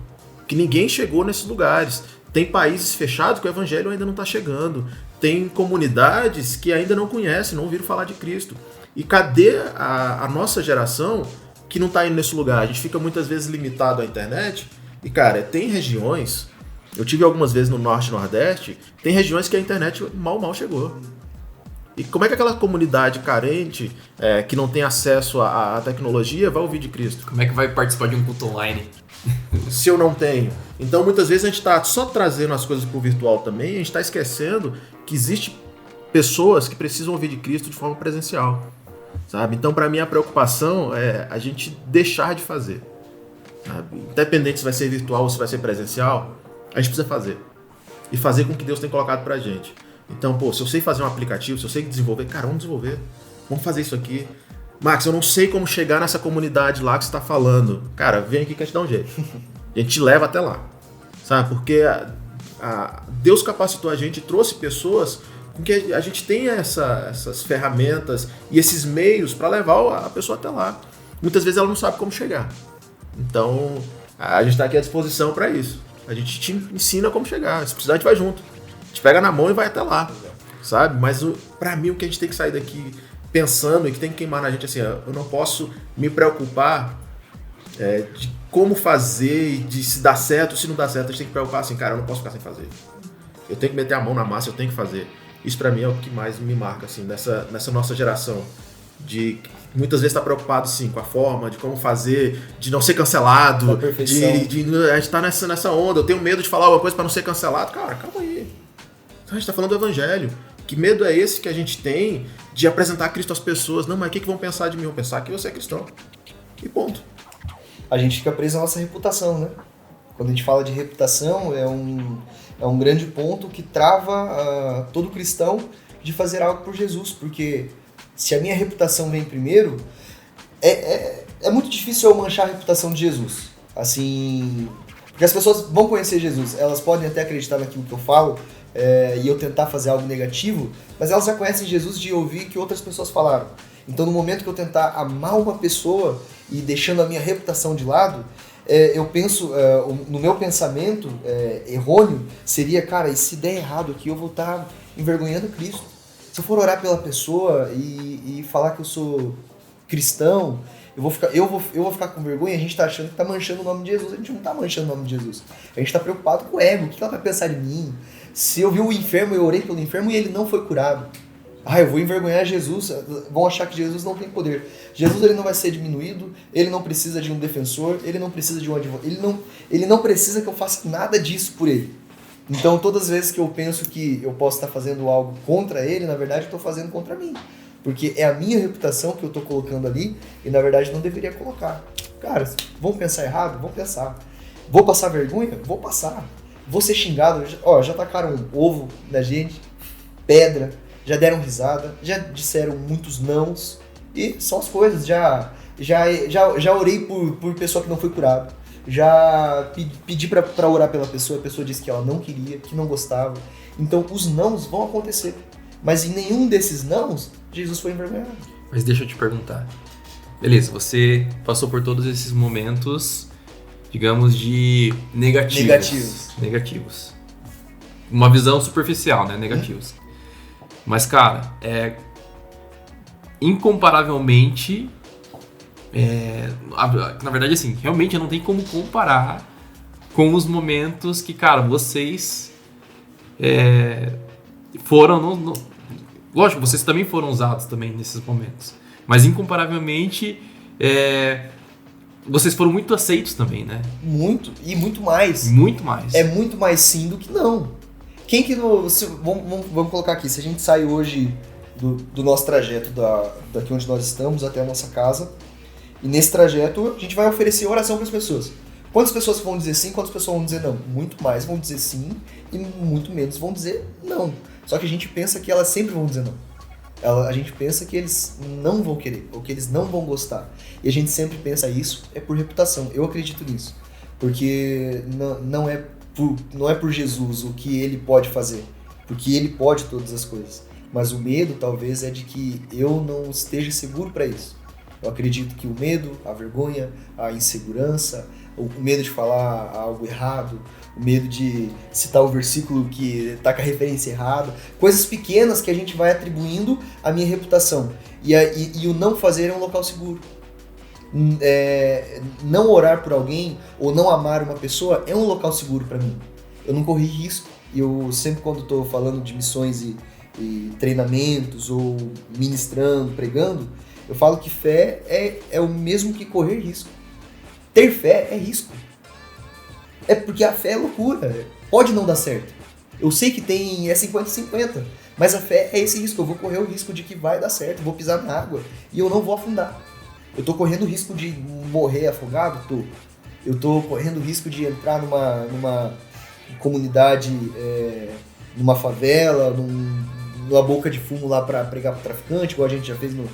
[SPEAKER 4] Que ninguém chegou nesses lugares. Tem países fechados que o evangelho ainda não está chegando. Tem comunidades que ainda não conhecem, não ouviram falar de Cristo. E cadê a nossa geração que não está indo nesse lugar? A gente fica muitas vezes limitado à internet. E, cara, tem regiões... Eu tive algumas vezes no Norte e Nordeste, tem regiões que a internet mal chegou. E como é que aquela comunidade carente, que não tem acesso à tecnologia, vai ouvir de Cristo?
[SPEAKER 3] Como é que vai participar de um culto online?
[SPEAKER 4] Se eu não tenho. Então, muitas vezes a gente está só trazendo as coisas para o virtual também, e a gente está esquecendo que existe pessoas que precisam ouvir de Cristo de forma presencial. Sabe? Então, para mim, a preocupação é a gente deixar de fazer. Sabe? Independente se vai ser virtual ou se vai ser presencial, a gente precisa fazer. E fazer com o que Deus tem colocado pra gente. Então, se eu sei fazer um aplicativo, se eu sei desenvolver, cara, vamos desenvolver. Vamos fazer isso aqui. Max, eu não sei como chegar nessa comunidade lá que você tá falando. Cara, vem aqui que a gente dá um jeito. E a gente te leva até lá. Sabe? Porque Deus capacitou a gente, trouxe pessoas com que a gente tenha essas ferramentas e esses meios para levar a pessoa até lá. Muitas vezes ela não sabe como chegar. Então, a gente tá aqui à disposição para isso. A gente te ensina como chegar. Se precisar, a gente vai junto. A gente pega na mão e vai até lá, sabe? Mas pra mim, o que a gente tem que sair daqui pensando e que tem que queimar na gente, assim, eu não posso me preocupar de como fazer e de se dá certo ou se não dá certo. A gente tem que preocupar assim, cara, eu não posso ficar sem fazer. Eu tenho que meter a mão na massa, eu tenho que fazer. Isso pra mim é o que mais me marca, assim, nessa nossa geração. De muitas vezes estar preocupado sim com a forma, de como fazer, de não ser cancelado, a gente tá nessa onda, eu tenho medo de falar alguma coisa para não ser cancelado. Cara, calma aí. Então a gente tá falando do evangelho. Que medo é esse que a gente tem de apresentar Cristo às pessoas? Não, mas o que vão pensar de mim? Vão pensar que você é cristão. E ponto.
[SPEAKER 2] A gente fica preso à nossa reputação, né? Quando a gente fala de reputação, é um grande ponto que trava todo cristão de fazer algo por Jesus, porque se a minha reputação vem primeiro, é muito difícil eu manchar a reputação de Jesus. Assim, porque as pessoas vão conhecer Jesus, elas podem até acreditar naquilo que eu falo e eu tentar fazer algo negativo, mas elas já conhecem Jesus de ouvir que outras pessoas falaram. Então, no momento que eu tentar amar uma pessoa e deixando a minha reputação de lado, eu penso, no meu pensamento errôneo, seria, cara, e se der errado aqui, eu vou estar envergonhando Cristo. Se eu for orar pela pessoa e falar que eu sou cristão, eu vou ficar com vergonha. A gente tá achando que tá manchando o nome de Jesus. A gente não tá manchando o nome de Jesus. A gente tá preocupado com o ego. O que ela vai pensar de mim? Se eu vi o enfermo, eu orei pelo enfermo e ele não foi curado. Eu vou envergonhar Jesus. Vão achar que Jesus não tem poder. Jesus, ele não vai ser diminuído. Ele não precisa de um defensor. Ele não precisa de um advogado. Ele não precisa que eu faça nada disso por ele. Então, todas as vezes que eu penso que eu posso estar fazendo algo contra ele, na verdade, eu estou fazendo contra mim. Porque é a minha reputação que eu estou colocando ali e, na verdade, não deveria colocar. Cara, vão pensar errado? Vão pensar. Vou passar vergonha? Vou passar. Vou ser xingado? Já tacaram ovo na gente, pedra, já deram risada, já disseram muitos nãos. E são as coisas. Já orei por pessoa que não foi curada. Já pedi pra orar pela pessoa, a pessoa disse que ela não queria, que não gostava. Então os nãos vão acontecer. Mas em nenhum desses nãos, Jesus foi envergonhado.
[SPEAKER 3] Mas deixa eu te perguntar. Beleza, você passou por todos esses momentos, digamos, de negativos. Uma visão superficial, né? Negativos. Mas, cara, incomparavelmente... na verdade, assim, realmente não tem como comparar com os momentos que, cara, vocês foram... Lógico, vocês também foram usados também nesses momentos. Mas, incomparavelmente, vocês foram muito aceitos também, né?
[SPEAKER 2] Muito, e muito mais.
[SPEAKER 3] Muito mais.
[SPEAKER 2] É muito mais sim do que não. Quem que... Vamos colocar aqui, se a gente sai hoje do nosso trajeto daqui onde nós estamos até a nossa casa... E nesse trajeto, a gente vai oferecer oração para as pessoas. Quantas pessoas vão dizer sim, quantas pessoas vão dizer não? Muito mais vão dizer sim e muito menos vão dizer não. Só que a gente pensa que elas sempre vão dizer não. A gente pensa que eles não vão querer, ou que eles não vão gostar. E a gente sempre pensa isso é por reputação. Eu acredito nisso. Porque não é por Jesus o que ele pode fazer. Porque ele pode todas as coisas. Mas o medo, talvez, é de que eu não esteja seguro para isso. Eu acredito que o medo, a vergonha, a insegurança, o medo de falar algo errado, o medo de citar o versículo que está com a referência errada, coisas pequenas que a gente vai atribuindo à minha reputação. E o não fazer é um local seguro. Não orar por alguém ou não amar uma pessoa é um local seguro para mim. Eu não corri risco. Eu sempre, quando estou falando de missões e treinamentos ou ministrando, pregando, eu falo que fé é o mesmo que correr risco. Ter fé é risco. É porque a fé é loucura. Pode não dar certo. Eu sei que é 50-50. Mas a fé é esse risco. Eu vou correr o risco de que vai dar certo. Eu vou pisar na água e eu não vou afundar. Eu tô correndo o risco de morrer afogado? Tô. Eu tô correndo o risco de entrar numa comunidade, numa favela, numa boca de fumo lá pra pregar pro traficante, igual a gente já fez no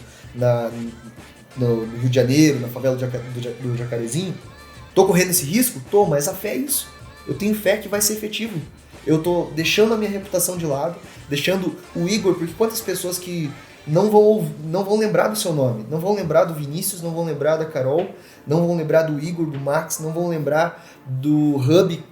[SPEAKER 2] Rio de Janeiro, na favela do Jacarezinho. Tô correndo esse risco? Tô, mas a fé é isso. Eu tenho fé que vai ser efetivo. Eu tô deixando a minha reputação de lado, deixando o Igor, porque quantas pessoas que não vão lembrar do seu nome, não vão lembrar do Vinícius, não vão lembrar da Carol, não vão lembrar do Igor, do Max, não vão lembrar do Hub,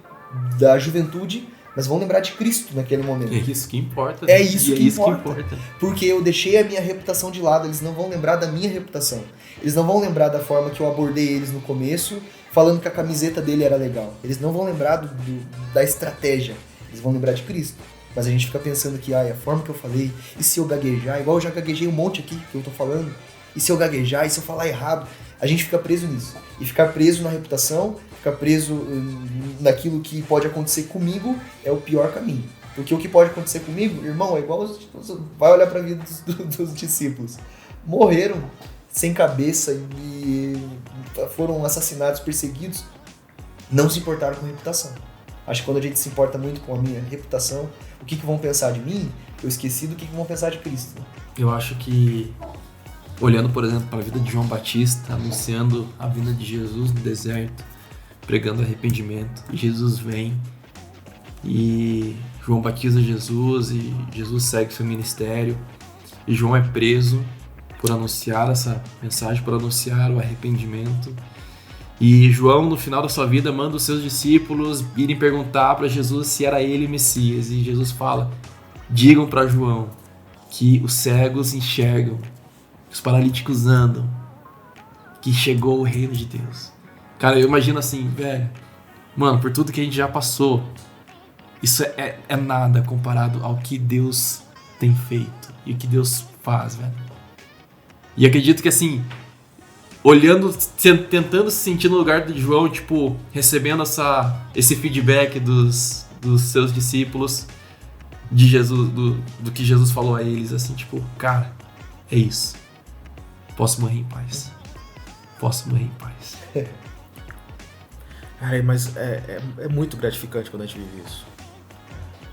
[SPEAKER 2] da Juventude, mas vão lembrar de Cristo naquele momento.
[SPEAKER 3] É isso que importa.
[SPEAKER 2] É isso que importa. Porque eu deixei a minha reputação de lado, eles não vão lembrar da minha reputação. Eles não vão lembrar da forma que eu abordei eles no começo, falando que a camiseta dele era legal. Eles não vão lembrar da estratégia, eles vão lembrar de Cristo. Mas a gente fica pensando que, a forma que eu falei, e se eu gaguejar, igual eu já gaguejei um monte aqui que eu tô falando, e se eu gaguejar, e se eu falar errado, a gente fica preso nisso. E ficar preso na reputação, ficar preso naquilo que pode acontecer comigo, é o pior caminho. Porque o que pode acontecer comigo, irmão, é igual vai olhar pra vida dos discípulos. Morreram sem cabeça e foram assassinados, perseguidos, não se importaram com a reputação. Acho que quando a gente se importa muito com a minha reputação, o que vão pensar de mim, eu esqueci do que vão pensar de Cristo.
[SPEAKER 3] Eu acho que, olhando, por exemplo, para a vida de João Batista, anunciando a vinda de Jesus no deserto, pregando arrependimento, Jesus vem e João batiza Jesus e Jesus segue seu ministério e João é preso por anunciar essa mensagem, por anunciar o arrependimento. E João, no final da sua vida, manda os seus discípulos irem perguntar para Jesus se era ele o Messias. E Jesus fala, digam para João que os cegos enxergam, que os paralíticos andam, que chegou o reino de Deus. Cara, eu imagino assim, velho, mano, por tudo que a gente já passou, isso é nada comparado ao que Deus tem feito e o que Deus faz, velho. E acredito que assim, olhando, tentando se sentir no lugar de João, tipo, recebendo esse feedback dos seus discípulos, de Jesus, do que Jesus falou a eles, assim, tipo, cara, é isso. Posso morrer em paz. Posso morrer em paz.
[SPEAKER 4] Cara, mas é muito gratificante quando a gente vive isso.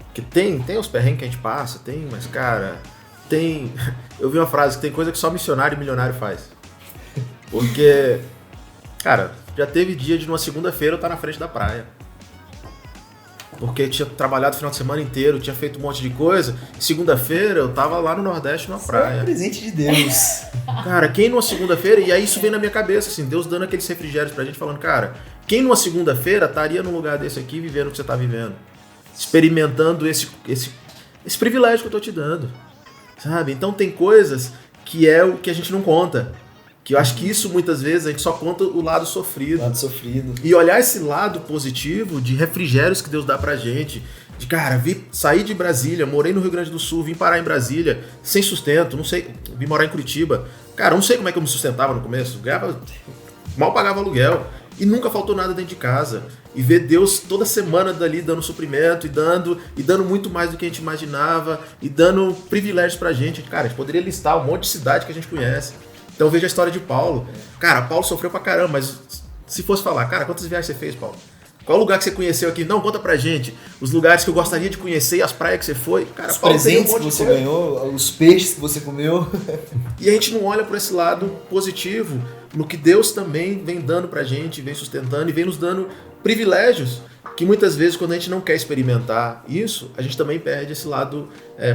[SPEAKER 4] Porque tem os perrengues que a gente passa, mas, cara, eu vi uma frase que tem coisa que só missionário e milionário faz. Porque, cara, já teve dia de numa segunda-feira eu estar na frente da praia. Porque tinha trabalhado o final de semana inteiro, tinha feito um monte de coisa. Segunda-feira eu tava lá no Nordeste, numa praia.
[SPEAKER 2] É um presente de Deus.
[SPEAKER 4] Cara, quem numa segunda-feira... E aí isso vem na minha cabeça, assim, Deus dando aqueles refrigérios pra gente, falando, cara, quem numa segunda-feira estaria num lugar desse aqui, vivendo o que você tá vivendo? Experimentando esse privilégio que eu tô te dando. Sabe? Então tem coisas que é o que a gente não conta. Que eu acho que isso, muitas vezes, a gente só conta o lado sofrido. E olhar esse lado positivo de refrigérios que Deus dá pra gente. De, cara, saí de Brasília, morei no Rio Grande do Sul, vim parar em Brasília, sem sustento, não sei, vim morar em Curitiba. Cara, não sei como é que eu me sustentava no começo. Mal pagava aluguel. E nunca faltou nada dentro de casa. E ver Deus toda semana dali dando suprimento e dando muito mais do que a gente imaginava. E dando privilégios pra gente. Cara, a gente poderia listar um monte de cidade que a gente conhece. Então veja a história de Paulo. Cara, Paulo sofreu pra caramba, mas se fosse falar, cara, quantas viagens você fez, Paulo? Qual lugar que você conheceu aqui? Não, conta pra gente. Os lugares que eu gostaria de conhecer, as praias que você foi. Cara,
[SPEAKER 2] Os
[SPEAKER 4] Paulo teria um
[SPEAKER 2] presentes
[SPEAKER 4] monte
[SPEAKER 2] que
[SPEAKER 4] de
[SPEAKER 2] você
[SPEAKER 4] coisa.
[SPEAKER 2] ganhou, os peixes que você comeu.
[SPEAKER 4] E a gente não olha por esse lado positivo, no que Deus também vem dando pra gente, vem sustentando e vem nos dando privilégios, que muitas vezes quando a gente não quer experimentar isso, a gente também perde esse lado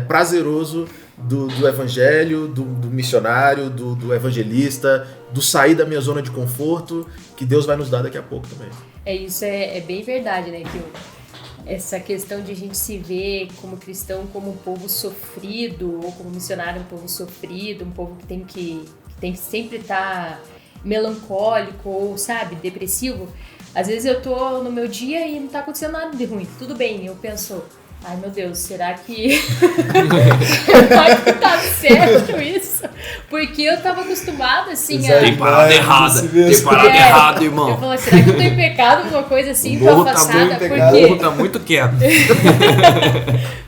[SPEAKER 4] prazeroso do evangelho, do missionário, do evangelista, do sair da minha zona de conforto, que Deus vai nos dar daqui a pouco também.
[SPEAKER 1] Isso é bem verdade, né? Que essa questão de a gente se ver como cristão, como um povo sofrido, ou como missionário, um povo sofrido, um povo que tem que sempre estar melancólico ou, sabe, depressivo. Às vezes eu tô no meu dia e não tá acontecendo nada de ruim. Tudo bem, eu penso, ai meu Deus, será que tá certo isso? Porque eu tava acostumada assim
[SPEAKER 3] Tem parada errada, tem parada errada, irmão.
[SPEAKER 1] Eu falo, será que eu tô em pecado, alguma coisa assim, tô
[SPEAKER 3] morro tá
[SPEAKER 1] afastada?
[SPEAKER 3] muito
[SPEAKER 1] Por
[SPEAKER 3] pecado,
[SPEAKER 1] quê?
[SPEAKER 3] o morro tá muito quieto.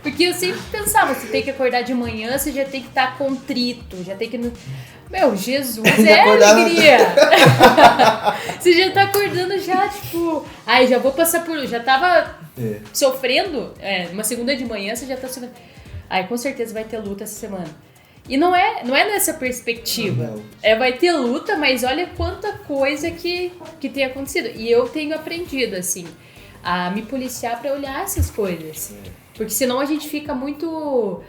[SPEAKER 1] Porque eu sempre pensava, você tem que acordar de manhã, você já tem que estar contrito, já tem que... Meu, Jesus é alegria! Você já tá acordando já, tipo... Ai, já vou passar por... Já tava sofrendo, uma segunda de manhã, você já tá sofrendo. Ai, com certeza vai ter luta essa semana. E não é nessa perspectiva.
[SPEAKER 2] Não.
[SPEAKER 1] Vai ter luta, mas olha quanta coisa que tem acontecido. E eu tenho aprendido, assim, a me policiar pra olhar essas coisas. Porque senão a gente fica muito...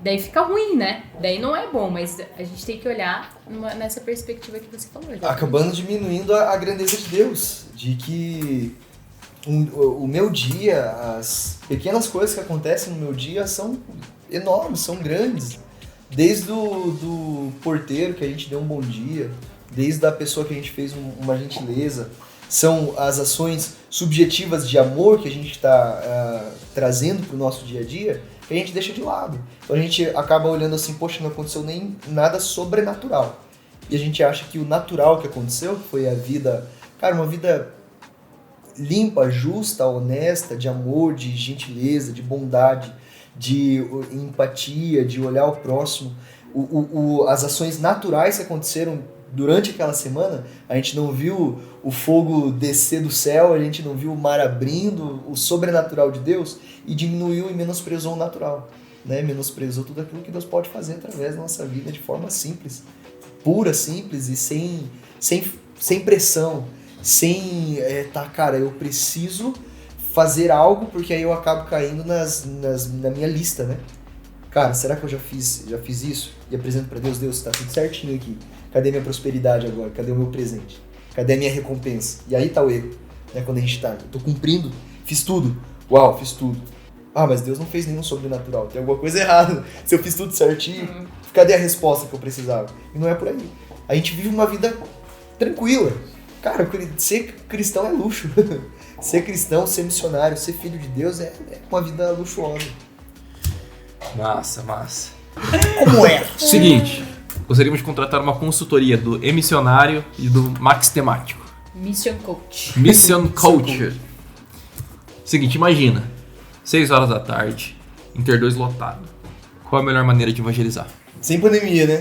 [SPEAKER 1] daí fica ruim, né? Daí não é bom, mas a gente tem que olhar nessa perspectiva que você falou.
[SPEAKER 2] Acabando diminuindo a grandeza de Deus. De que o meu dia, as pequenas coisas que acontecem no meu dia são enormes, são grandes. Desde do porteiro que a gente deu um bom dia, desde a pessoa que a gente fez uma gentileza. São as ações subjetivas de amor que a gente está trazendo para o nosso dia a dia, que a gente deixa de lado. Então a gente acaba olhando assim, poxa, não aconteceu nem nada sobrenatural. E a gente acha que o natural que aconteceu foi a vida, cara, uma vida limpa, justa, honesta, de amor, de gentileza, de bondade, de empatia, de olhar o próximo. As ações naturais que aconteceram durante aquela semana, a gente não viu o fogo descer do céu, a gente não viu o mar abrindo, o sobrenatural de Deus, e diminuiu e menosprezou o natural, né? Menosprezou tudo aquilo que Deus pode fazer através da nossa vida de forma simples, pura, simples e sem pressão, sem cara, eu preciso fazer algo porque aí eu acabo caindo na minha lista, né? Cara, será que eu já fiz isso? E apresento pra Deus, Deus, tá tudo certinho aqui. Cadê minha prosperidade agora? Cadê o meu presente? Cadê a minha recompensa? E aí tá o erro, né? Quando a gente tá, eu tô cumprindo, fiz tudo. Uau, fiz tudo. Ah, mas Deus não fez nenhum sobrenatural. Tem alguma coisa errada. Se eu fiz tudo certinho, cadê a resposta que eu precisava? E não é por aí. A gente vive uma vida tranquila. Cara, ser cristão é luxo. Ser cristão, ser missionário, ser filho de Deus é uma vida luxuosa.
[SPEAKER 3] Massa.
[SPEAKER 2] Como é?
[SPEAKER 3] Seguinte, gostaríamos de contratar uma consultoria do emissionário e do Max Temático.
[SPEAKER 1] Mission Coach.
[SPEAKER 3] Mission Coach. Seguinte, imagina, 6 horas da tarde, Inter 2 lotado. Qual a melhor maneira de evangelizar?
[SPEAKER 2] Sem pandemia, né?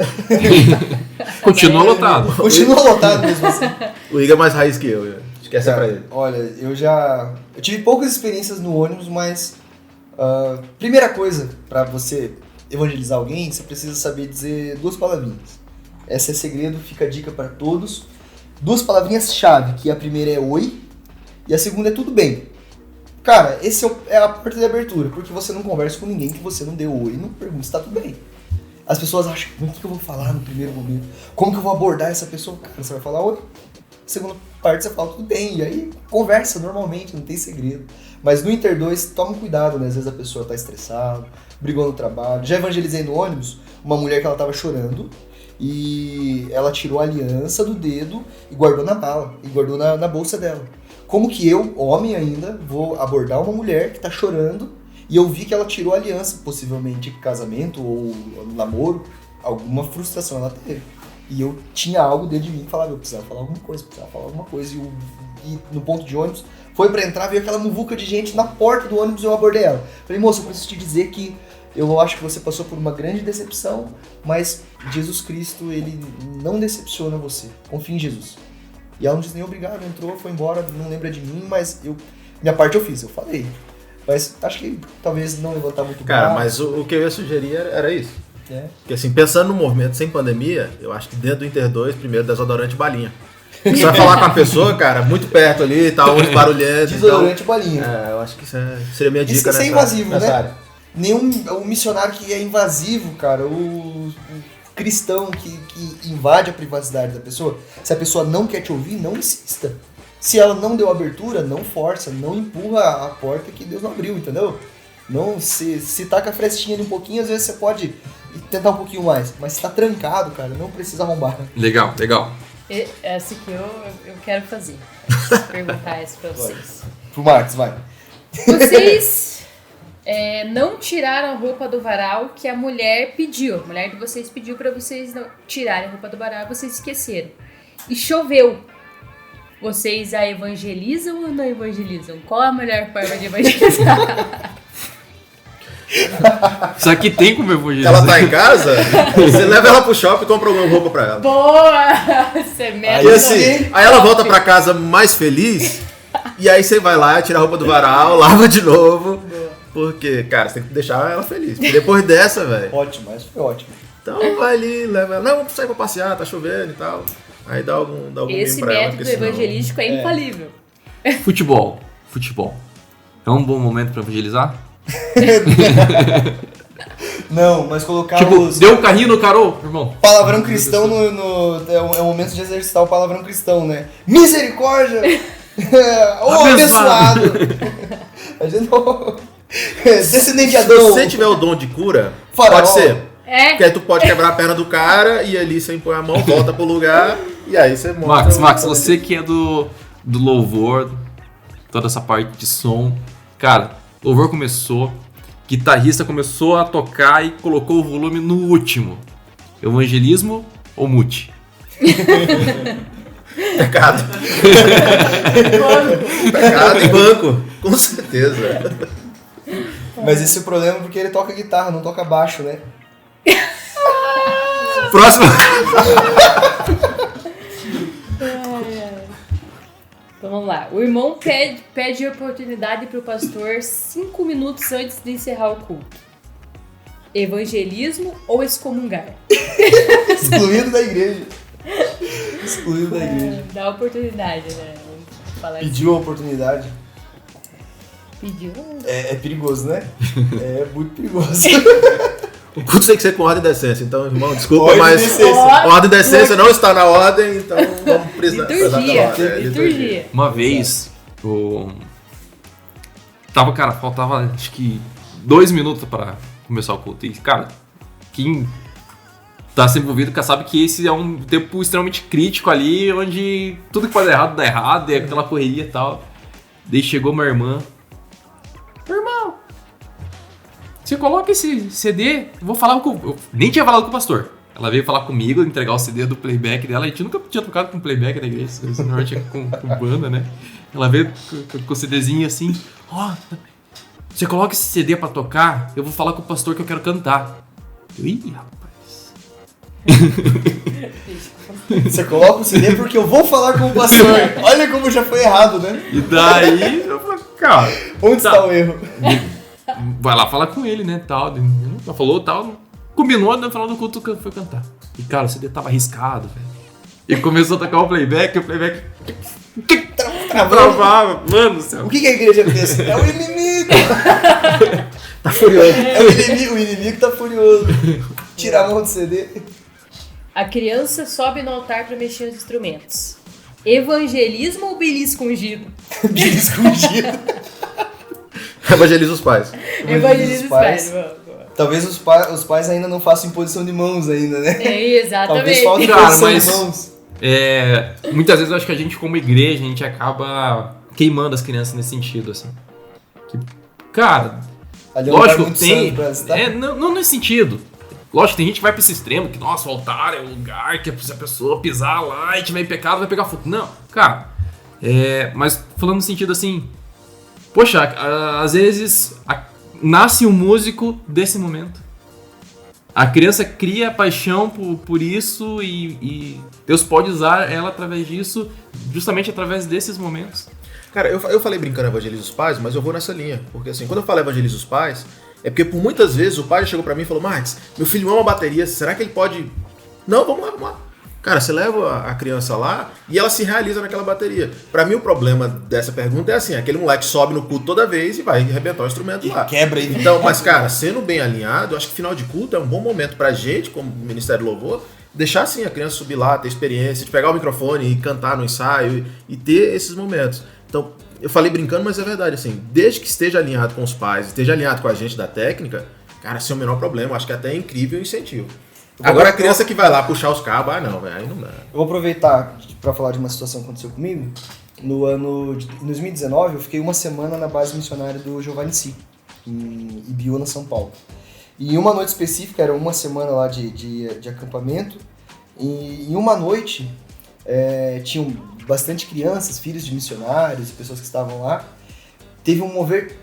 [SPEAKER 3] Continua lotado.
[SPEAKER 2] Continua lotado mesmo assim.
[SPEAKER 4] O Igor é mais raiz que eu. Esquece
[SPEAKER 2] Cara,
[SPEAKER 4] pra ele.
[SPEAKER 2] olha, eu tive poucas experiências no ônibus, mas primeira coisa pra você evangelizar alguém, você precisa saber dizer 2 palavrinhas. Esse é segredo, fica a dica pra todos. 2 palavrinhas-chave, que a primeira é oi e a segunda é tudo bem. Cara, esse é a porta de abertura, porque você não conversa com ninguém que você não deu oi e não pergunta se tá tudo bem. As pessoas acham, o que eu vou falar no primeiro momento? Como que eu vou abordar essa pessoa? Cara, você vai falar oi. Segunda parte você fala tudo bem, e aí conversa normalmente, não tem segredo. Mas no Inter 2, toma cuidado, né? Às vezes a pessoa tá estressada, brigou no trabalho. Já evangelizei no ônibus uma mulher que ela tava chorando e ela tirou a aliança do dedo e guardou na mala, e guardou na bolsa dela. Como que eu, homem ainda, vou abordar uma mulher que tá chorando e eu vi que ela tirou a aliança, possivelmente casamento ou namoro, alguma frustração ela teve. E eu tinha algo dentro de mim que falava, eu precisava falar alguma coisa. E no ponto de ônibus, foi pra entrar, veio aquela muvuca de gente na porta do ônibus e eu abordei ela. Falei, moça, eu preciso te dizer que eu acho que você passou por uma grande decepção, mas Jesus Cristo, ele não decepciona você. Confia em Jesus. E ela não disse nem obrigado, entrou, foi embora, não lembra de mim, mas minha parte eu fiz, eu falei. Mas acho que talvez não levantar muito
[SPEAKER 4] Cara,
[SPEAKER 2] braço.
[SPEAKER 4] mas o que eu ia sugerir era isso.
[SPEAKER 2] É.
[SPEAKER 4] Porque assim, pensando no movimento sem pandemia, eu acho que dentro do Inter 2, primeiro desodorante e balinha. Você vai falar com a pessoa, cara, muito perto ali, tá uns barulhentos.
[SPEAKER 2] Desodorante e balinha.
[SPEAKER 4] Eu acho que seria minha dica
[SPEAKER 2] Isso que
[SPEAKER 4] nessa,
[SPEAKER 2] é invasivo,
[SPEAKER 4] nessa
[SPEAKER 2] né?
[SPEAKER 4] área.
[SPEAKER 2] O missionário que é invasivo, cara, o cristão que invade a privacidade da pessoa, se a pessoa não quer te ouvir, não insista. Se ela não deu abertura, não força, não empurra a porta que Deus não abriu, entendeu? Não, se tá com a frestinha ali um pouquinho, às vezes você pode tentar um pouquinho mais. Mas se tá trancado, cara, não precisa arrombar.
[SPEAKER 3] Legal, legal.
[SPEAKER 1] Essa que eu quero fazer. Vou perguntar essa pra vocês.
[SPEAKER 2] Pro Marcos, vai.
[SPEAKER 1] Vocês não tiraram a roupa do varal que a mulher pediu. A mulher de vocês pediu pra vocês não tirarem a roupa do varal, vocês esqueceram. E choveu. Vocês a evangelizam ou não evangelizam? Qual a melhor forma de evangelizar?
[SPEAKER 3] Isso aqui tem como evangelizar.
[SPEAKER 4] Ela tá em casa, você leva ela pro shopping e compra alguma roupa pra ela.
[SPEAKER 1] Boa! Você mete
[SPEAKER 4] E assim, aí ela volta pra casa mais feliz, e aí você vai lá, tira a roupa do varal, lava de novo.
[SPEAKER 1] Boa.
[SPEAKER 4] Porque, cara, você tem que deixar ela feliz. Porque depois dessa, velho.
[SPEAKER 2] Ótimo, mas foi ótimo.
[SPEAKER 4] Então vai ali, leva ela. Não, vamos sair pra passear, tá chovendo e tal. Aí dá algum
[SPEAKER 1] Esse
[SPEAKER 4] mimo pra ela,
[SPEAKER 1] método
[SPEAKER 4] porque senão-
[SPEAKER 1] evangelístico é infalível.
[SPEAKER 3] Futebol. É um bom momento pra evangelizar?
[SPEAKER 2] Não, mas colocar
[SPEAKER 3] Tipo,
[SPEAKER 2] os
[SPEAKER 3] deu um carrinho no Carol, irmão.
[SPEAKER 2] palavrão cristão é o momento de exercitar o palavrão cristão, né? Misericórdia! Ô, abençoado! A gente não... Descendente de
[SPEAKER 4] Se
[SPEAKER 2] Adão!
[SPEAKER 4] você tiver o dom de cura,
[SPEAKER 2] Faraó.
[SPEAKER 4] pode ser. Porque
[SPEAKER 1] É,
[SPEAKER 4] aí tu pode quebrar a perna do cara e ali você impõe a mão, volta pro lugar e aí você mostra.
[SPEAKER 3] Max, você que é do louvor, toda essa parte de som. Cara, louvor começou, guitarrista começou a tocar e colocou o volume no último. Evangelismo ou mute?
[SPEAKER 4] Pecado. Pecado em banco, com certeza.
[SPEAKER 2] Mas esse é o problema porque ele toca guitarra, não toca baixo, né?
[SPEAKER 3] Próximo.
[SPEAKER 1] então vamos lá. O irmão pede oportunidade pro pastor 5 minutos antes de encerrar o culto. Evangelismo ou excomungar?
[SPEAKER 2] Excluído da igreja. Excluído da igreja.
[SPEAKER 1] Dá oportunidade, né? Vamos falar
[SPEAKER 2] Pediu a oportunidade.
[SPEAKER 1] Pediu.
[SPEAKER 2] É perigoso, né? É muito perigoso.
[SPEAKER 4] O culto tem que ser com ordem e decência. Então, irmão, desculpa,
[SPEAKER 2] Ordem e
[SPEAKER 4] mas
[SPEAKER 2] decência.
[SPEAKER 4] ordem e decência não está na ordem, então vamos precisar.
[SPEAKER 1] Liturgia. Liturgia.
[SPEAKER 3] Uma vez, faltava acho que 2 minutos pra começar o culto. E, cara, quem tá se envolvido sabe que esse é um tempo extremamente crítico ali, onde tudo que pode dar errado, dá errado, é aquela correria e tal. Daí chegou uma irmã. Irmão, você coloca esse CD, eu vou falar com... Eu nem tinha falado com o pastor. Ela veio falar comigo, entregar o CD do playback dela. A gente nunca tinha tocado com playback na igreja, normalmente com banda, né? Ela veio com o CDzinho assim, você coloca esse CD pra tocar, eu vou falar com o pastor que eu quero cantar. Ih, rapaz.
[SPEAKER 2] Você coloca o CD porque eu vou falar com o pastor. Olha como já foi errado, né?
[SPEAKER 3] E daí, eu falei, cara...
[SPEAKER 2] Onde está o erro?
[SPEAKER 3] Vai lá falar com ele, né, tal. Ela falou, tal. Combinou, no final do culto foi cantar. E, cara, o CD tava arriscado, velho. E começou a tocar o playback travava. Mano do céu.
[SPEAKER 2] O que a igreja pensa? É o inimigo!
[SPEAKER 4] Tá furioso.
[SPEAKER 2] É o inimigo tá furioso. Tira a mão do CD.
[SPEAKER 1] A criança sobe no altar pra mexer nos instrumentos. Evangelismo ou belisco ungido?
[SPEAKER 2] Escondido.
[SPEAKER 4] Evangeliza os pais.
[SPEAKER 1] Evangelismo
[SPEAKER 2] os pais.
[SPEAKER 1] boa.
[SPEAKER 2] Talvez os pais ainda não façam imposição de mãos ainda, né?
[SPEAKER 1] É,
[SPEAKER 2] Talvez
[SPEAKER 1] exatamente.
[SPEAKER 2] falte
[SPEAKER 3] Cara,
[SPEAKER 2] imposição
[SPEAKER 3] mas-
[SPEAKER 2] de mãos.
[SPEAKER 3] Muitas vezes eu acho que a gente, como igreja, a gente acaba queimando as crianças nesse sentido, assim. Que, cara,
[SPEAKER 2] Ali é um lugar
[SPEAKER 3] lógico,
[SPEAKER 2] muito
[SPEAKER 3] tem.
[SPEAKER 2] santo pra citar.
[SPEAKER 3] Não nesse sentido. Lógico, tem gente que vai pra esse extremo, que, nossa, o altar é o lugar que se a pessoa pisar lá e tiver em pecado, vai pegar fogo. Não, cara. Mas falando no sentido assim. Poxa, às vezes nasce um músico desse momento. A criança cria paixão por isso e Deus pode usar ela através disso, justamente através desses momentos.
[SPEAKER 4] Cara, eu falei brincando evangeliza os pais, mas eu vou nessa linha. Porque assim, quando eu falo evangeliza os pais, é porque por muitas vezes o pai chegou pra mim e falou: Max, meu filho ama bateria, será que ele pode... Não, vamos lá. Cara, você leva a criança lá e ela se realiza naquela bateria. Pra mim o problema dessa pergunta é assim, aquele moleque sobe no culto toda vez e vai arrebentar o instrumento lá.
[SPEAKER 2] Quebra aí.
[SPEAKER 4] Então, mas cara, sendo bem alinhado, eu acho que final de culto é um bom momento pra gente, como Ministério do Louvor, deixar assim a criança subir lá, ter experiência, de pegar o microfone e cantar no ensaio e ter esses momentos. Então, eu falei brincando, mas é verdade, assim, desde que esteja alinhado com os pais, esteja alinhado com a gente da técnica, cara, sem o menor problema, acho que até é incrível o incentivo. Agora a criança que vai lá puxar os cabos, não, velho, aí não dá.
[SPEAKER 2] Eu vou aproveitar para falar de uma situação que aconteceu comigo. No ano de 2019, eu fiquei uma semana na base missionária do Giovanni Si, em Ibiúna, São Paulo. E em uma noite específica, era uma semana lá de acampamento, e em uma noite tinham bastante crianças, filhos de missionários e pessoas que estavam lá. Teve um mover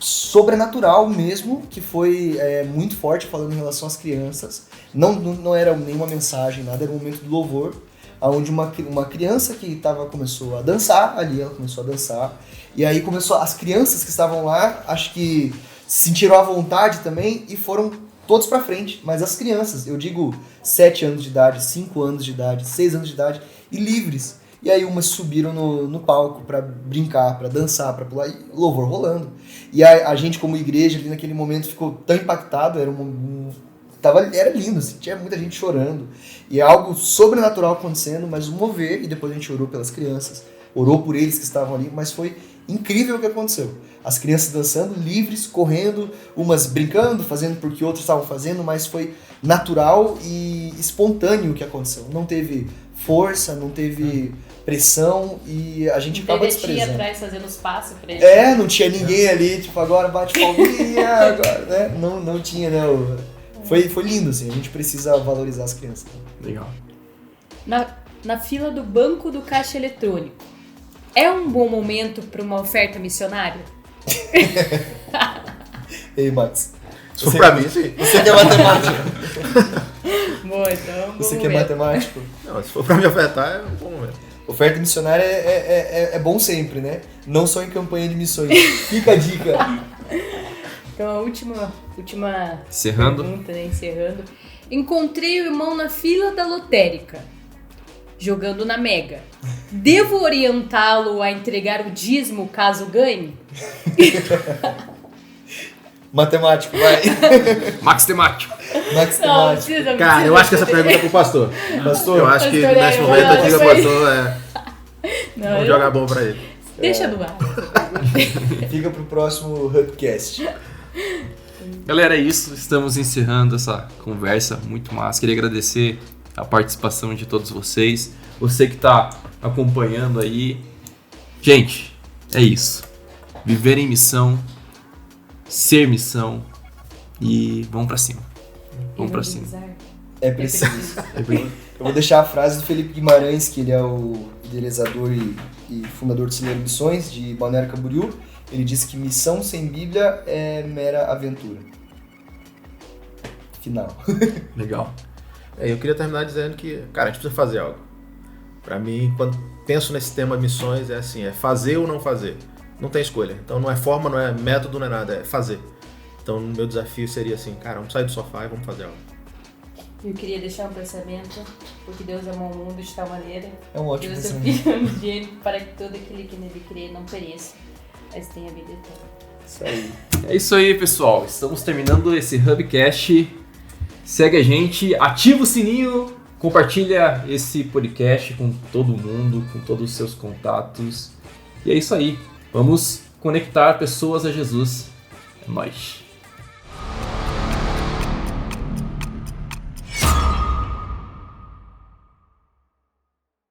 [SPEAKER 2] sobrenatural mesmo, que foi muito forte falando em relação às crianças. Não era nenhuma mensagem, nada, era um momento do louvor, onde uma criança que começou a dançar ali, ela começou a dançar, e aí as crianças que estavam lá, acho que se sentiram à vontade também e foram todos pra frente, mas as crianças, eu digo 7 anos de idade, 5 anos de idade, 6 anos de idade, e livres. E aí umas subiram no palco pra brincar, pra dançar, pra pular, e louvor rolando. E a gente como igreja ali naquele momento ficou tão impactado, era lindo, assim, tinha muita gente chorando. E algo sobrenatural acontecendo, mas um mover, e depois a gente orou pelas crianças, orou por eles que estavam ali, mas foi incrível o que aconteceu. As crianças dançando, livres, correndo, umas brincando, fazendo porque outros estavam fazendo, mas foi natural e espontâneo o que aconteceu. Não teve força, não teve pressão e a gente acaba desprezando.
[SPEAKER 1] Atrás fazendo os passos pra ele.
[SPEAKER 2] Não tinha ninguém ali, tipo, agora bate palminha, agora, né? Não tinha, né? Foi lindo, assim, a gente precisa valorizar as crianças.
[SPEAKER 3] Legal.
[SPEAKER 1] Na fila do banco do caixa eletrônico, é um bom momento para uma oferta missionária?
[SPEAKER 2] Ei, Max.
[SPEAKER 4] Se for pra mim, sim.
[SPEAKER 2] Você que é matemático.
[SPEAKER 1] Boa, então.
[SPEAKER 2] Você que é matemático.
[SPEAKER 4] Não, se for pra me ofertar, é um bom momento.
[SPEAKER 2] Oferta missionária é bom sempre, né? Não só em campanha de missões. Fica a dica.
[SPEAKER 1] Então a última
[SPEAKER 3] Encerrando.
[SPEAKER 1] pergunta, né? Encerrando. Encontrei o irmão na fila da lotérica, jogando na Mega. Devo orientá-lo a entregar o dízimo caso ganhe?
[SPEAKER 2] Matemático, vai.
[SPEAKER 3] Max temático.
[SPEAKER 2] Max
[SPEAKER 1] Não,
[SPEAKER 2] temático.
[SPEAKER 1] precisa.
[SPEAKER 4] Cara, eu acho que essa pergunta é pro pastor.
[SPEAKER 2] Pastor,
[SPEAKER 4] Eu acho que
[SPEAKER 1] Pastor,
[SPEAKER 4] nesse
[SPEAKER 1] eu
[SPEAKER 4] momento
[SPEAKER 1] vou
[SPEAKER 4] aqui o
[SPEAKER 1] dar isso
[SPEAKER 4] pastor vamos jogar bom pra ele.
[SPEAKER 1] Deixa no ar.
[SPEAKER 2] Fica pro próximo Hubcast.
[SPEAKER 3] Galera, é isso. Estamos encerrando essa conversa muito massa. Queria agradecer a participação de todos vocês. Você que tá acompanhando aí. Gente, é isso. Viver em missão, ser missão e vamos pra cima. Vamos pra cima.
[SPEAKER 2] É preciso. Eu vou deixar a frase do Felipe Guimarães, que ele é o idealizador e fundador do Celeiro Missões, de Balneário Camboriú. Ele disse que missão sem Bíblia é mera aventura. Final.
[SPEAKER 3] Legal.
[SPEAKER 4] Eu queria terminar dizendo que, cara, a gente precisa fazer algo. Pra mim, quando penso nesse tema missões, é assim, é fazer ou não fazer. Não tem escolha. Então não é forma, não é método, não é nada, é fazer. Então o meu desafio seria assim, cara, vamos sair do sofá e vamos fazer algo.
[SPEAKER 1] Eu queria deixar um pensamento, porque Deus amou o mundo de tal maneira.
[SPEAKER 2] É um ótimo
[SPEAKER 1] Deus seu
[SPEAKER 2] pensamento.
[SPEAKER 1] Filho unigênito para que todo aquele que nele crê não pereça, mas tenha vida eterna.
[SPEAKER 2] Isso aí.
[SPEAKER 3] É isso aí, pessoal. Estamos terminando esse Hubcast. Segue a gente, ativa o sininho, compartilha esse podcast com todo mundo, com todos os seus contatos. E é isso aí. Vamos conectar pessoas a Jesus. É nóis.